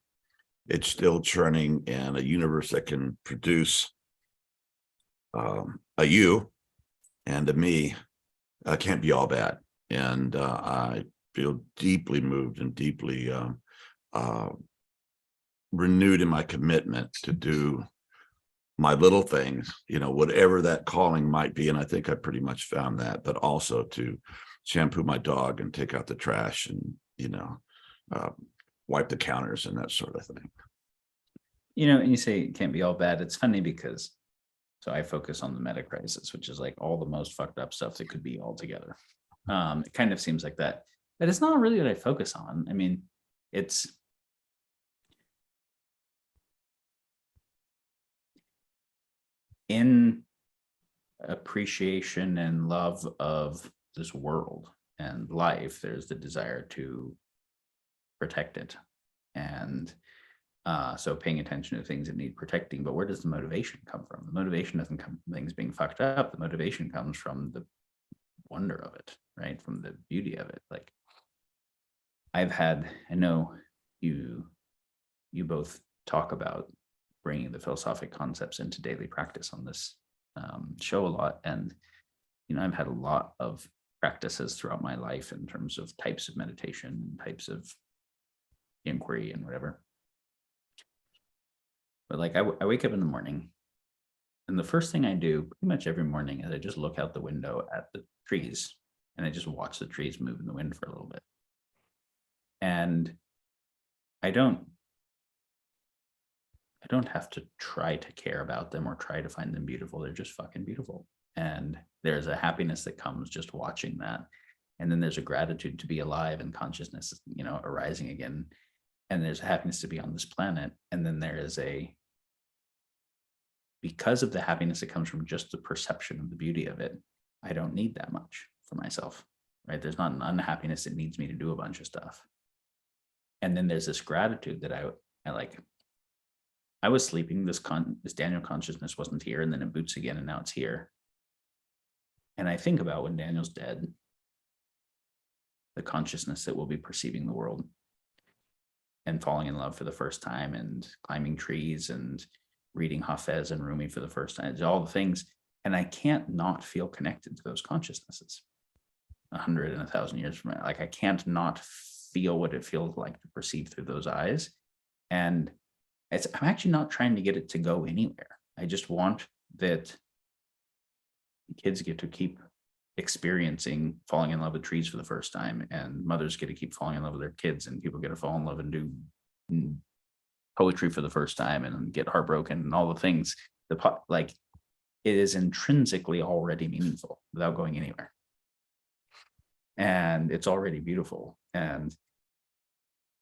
churning, and a universe that can produce a you and a me can't be all bad. And I feel deeply moved and deeply renewed in my commitment to do my little things, whatever that calling might be. And I think I pretty much found that, but also to shampoo my dog and take out the trash and, wipe the counters and that sort of thing. And you say it can't be all bad. It's funny because, so I focus on the Metacrisis, which is like all the most fucked up stuff that could be all together. It kind of seems like that, but it's not really what I focus on. I mean, it's, in appreciation and love of this world and life, there's the desire to protect it. And so paying attention to things that need protecting, but where does the motivation come from? The motivation doesn't come from things being fucked up. The motivation comes from the wonder of it, right? From the beauty of it. Like I know you both talk about bringing the philosophic concepts into daily practice on this show a lot. And, I've had a lot of practices throughout my life in terms of types of meditation and types of inquiry and whatever. But like I wake up in the morning, and the first thing I do pretty much every morning is I just look out the window at the trees, and I just watch the trees move in the wind for a little bit. And I don't have to try to care about them or try to find them beautiful. They're just fucking beautiful. And there's a happiness that comes just watching that. And then there's a gratitude to be alive and consciousness, arising again. And there's a happiness to be on this planet. And then there is a because of the happiness that comes from just the perception of the beauty of it, I don't need that much for myself, right? There's not an unhappiness that needs me to do a bunch of stuff. And then there's this gratitude that I like. I was sleeping, this Daniel consciousness wasn't here, and then it boots again, and now it's here. And I think about when Daniel's dead, the consciousness that will be perceiving the world and falling in love for the first time and climbing trees and reading Hafez and Rumi for the first time, all the things. And I can't not feel connected to those consciousnesses 100 and 1,000 years from now. Like, I can't not feel what it feels like to perceive through those eyes. And I'm actually not trying to get it to go anywhere. I just want that kids get to keep experiencing falling in love with trees for the first time, and mothers get to keep falling in love with their kids, and people get to fall in love and do poetry for the first time and get heartbroken and all the things. Like, it is intrinsically already meaningful without going anywhere. And it's already beautiful. And,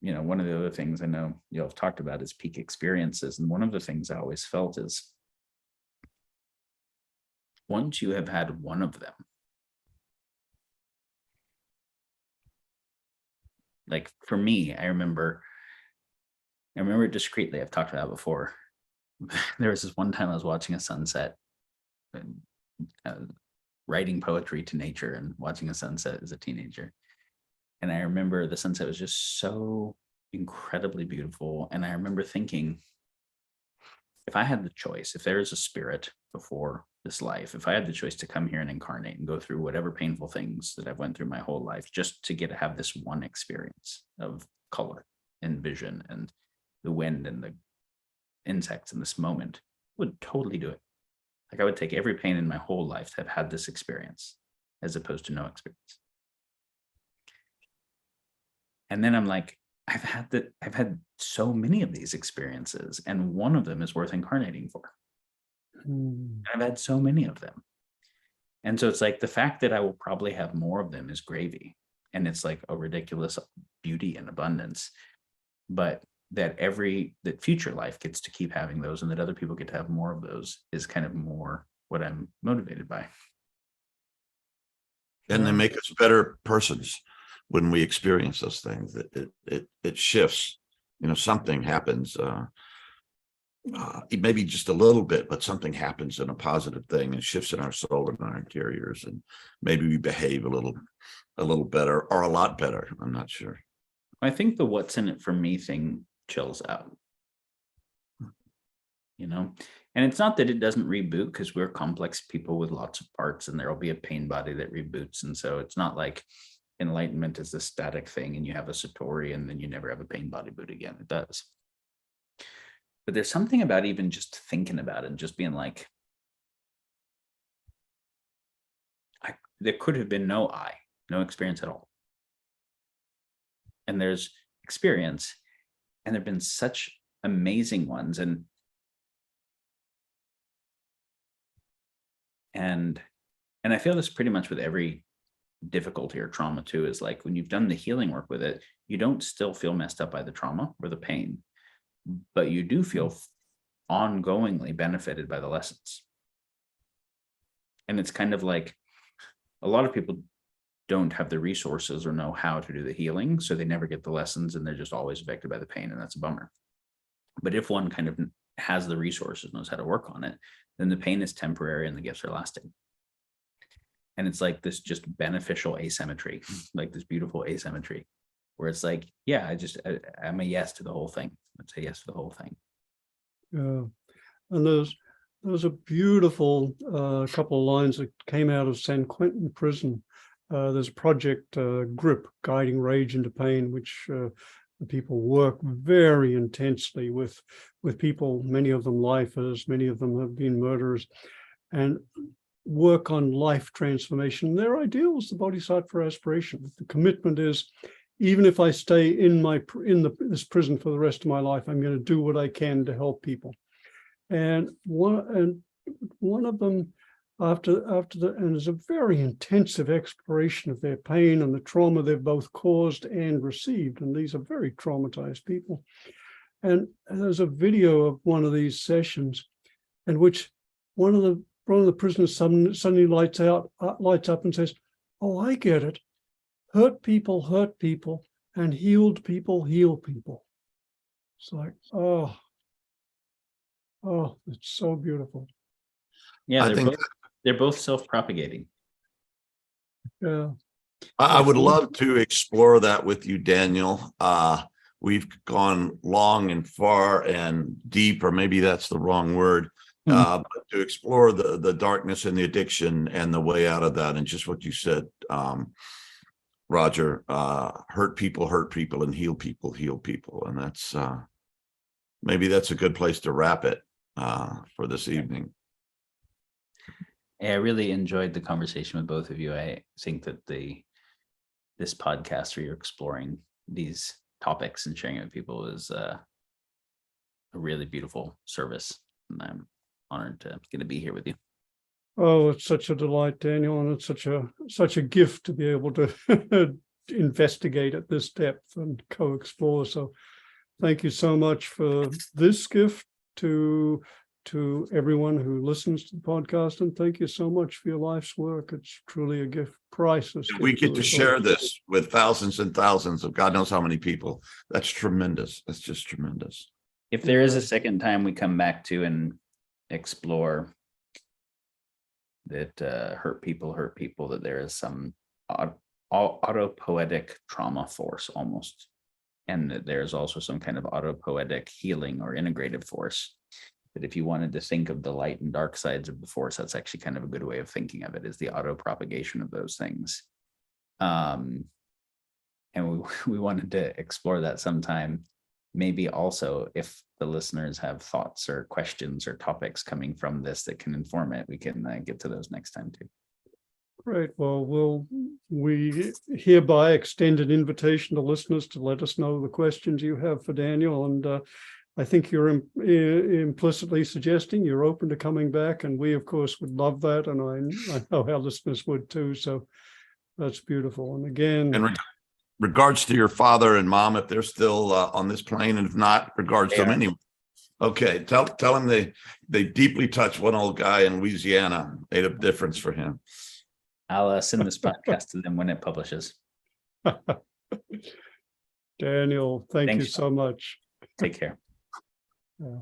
you know, one of the other things I know you'll have talked about is peak experiences. And one of the things I always felt is once you have had one of them, like for me, I remember it discreetly. I've talked about it before. There was this one time I was watching a sunset and writing poetry to nature and watching a sunset as a teenager. And I remember the sunset was just so incredibly beautiful. And I remember thinking, if I had the choice, if there is a spirit before this life, if I had the choice to come here and incarnate and go through whatever painful things that I've went through my whole life, just to get to have this one experience of color and vision and the wind and the insects in this moment, I would totally do it. Like, I would take every pain in my whole life to have had this experience as opposed to no experience. And then I'm like, I've had so many of these experiences, and one of them is worth incarnating for. I've had so many of them. And so it's like the fact that I will probably have more of them is gravy. And it's like a ridiculous beauty and abundance. But that future life gets to keep having those, and that other people get to have more of those, is kind of more what I'm motivated by. And they make us better persons when we experience those things. It shifts, you know, something happens, maybe just a little bit, but something happens in a positive thing and shifts in our soul and our interiors, and maybe we behave a little better or a lot better. I'm not sure. I think the what's in it for me thing chills out, you know, and it's not that it doesn't reboot, because we're complex people with lots of parts, and there will be a pain body that reboots. And so it's not like enlightenment is this static thing and you have a satori and then you never have a pain body boot again. It does. But there's something about even just thinking about it and just being like, there could have been no experience at all. And there's experience, and there've been such amazing ones. And I feel this pretty much with every difficulty or trauma too, is like when you've done the healing work with it, you don't still feel messed up by the trauma or the pain, but you do feel ongoingly benefited by the lessons. And it's kind of like a lot of people don't have the resources or know how to do the healing, so they never get the lessons, and they're just always affected by the pain, and that's a bummer. But if one kind of has the resources, knows how to work on it, then the pain is temporary and the gifts are lasting. And it's like this just beneficial asymmetry, like this beautiful asymmetry, where it's like, yeah, I'm a yes to the whole thing. I'd say yes to the whole thing. Yeah. And there's a beautiful couple of lines that came out of San Quentin prison. There's Project GRIP, Guiding Rage into Pain, which the people work very intensely with people, many of them lifers, many of them have been murderers, and work on life transformation. Their ideal is the bodhisattva aspiration. The commitment is, even if I stay in this prison for the rest of my life, I'm going to do what I can to help people. And one of them, and there's a very intensive exploration of their pain and the trauma they've both caused and received. And these are very traumatized people. And there's a video of one of these sessions in which one of the prisoners suddenly lights up and says, "Oh, I get it. Hurt people, and healed people heal people." It's like, oh, it's so beautiful. Yeah, I think they're both self-propagating. Yeah. I would love to explore that with you, Daniel. We've gone long and far and deep, or maybe that's the wrong word, but to explore the darkness and the addiction and the way out of that, and just what you said, Roger, hurt people, and heal people. And that's maybe that's a good place to wrap it for this evening. Yeah, I really enjoyed the conversation with both of you. I think that this podcast where you're exploring these topics and sharing it with people is a really beautiful service. And I'm honored to get to be here with you. Oh, it's such a delight, Daniel, and it's such a gift to be able to investigate at this depth and co-explore. So thank you so much for this gift to everyone who listens to the podcast, and thank you so much for your life's work. It's truly a gift, priceless. We get to share this with thousands and thousands of God knows how many people. That's tremendous. That's just tremendous. If there is a second time we come back to and explore that hurt people, that there is some autopoetic trauma force almost, and that there's also some kind of autopoetic healing or integrative force, that if you wanted to think of the light and dark sides of the force, that's actually kind of a good way of thinking of it, is the auto-propagation of those things. And we wanted to explore that sometime. Maybe also, if the listeners have thoughts or questions or topics coming from this that can inform it, we can get to those next time too. Great. Well, we hereby extend an invitation to listeners to let us know the questions you have for Daniel. And I think you're implicitly suggesting you're open to coming back. And we, of course, would love that. And I know our listeners would too. So that's beautiful. And again, And regards to your father and mom, if they're still on this plane, and if not, regards to them anyway. Okay, tell them they deeply touched one old guy in Louisiana, made a difference for him. I'll send this podcast to them when it publishes. Daniel, thanks you so much. Take care. Yeah.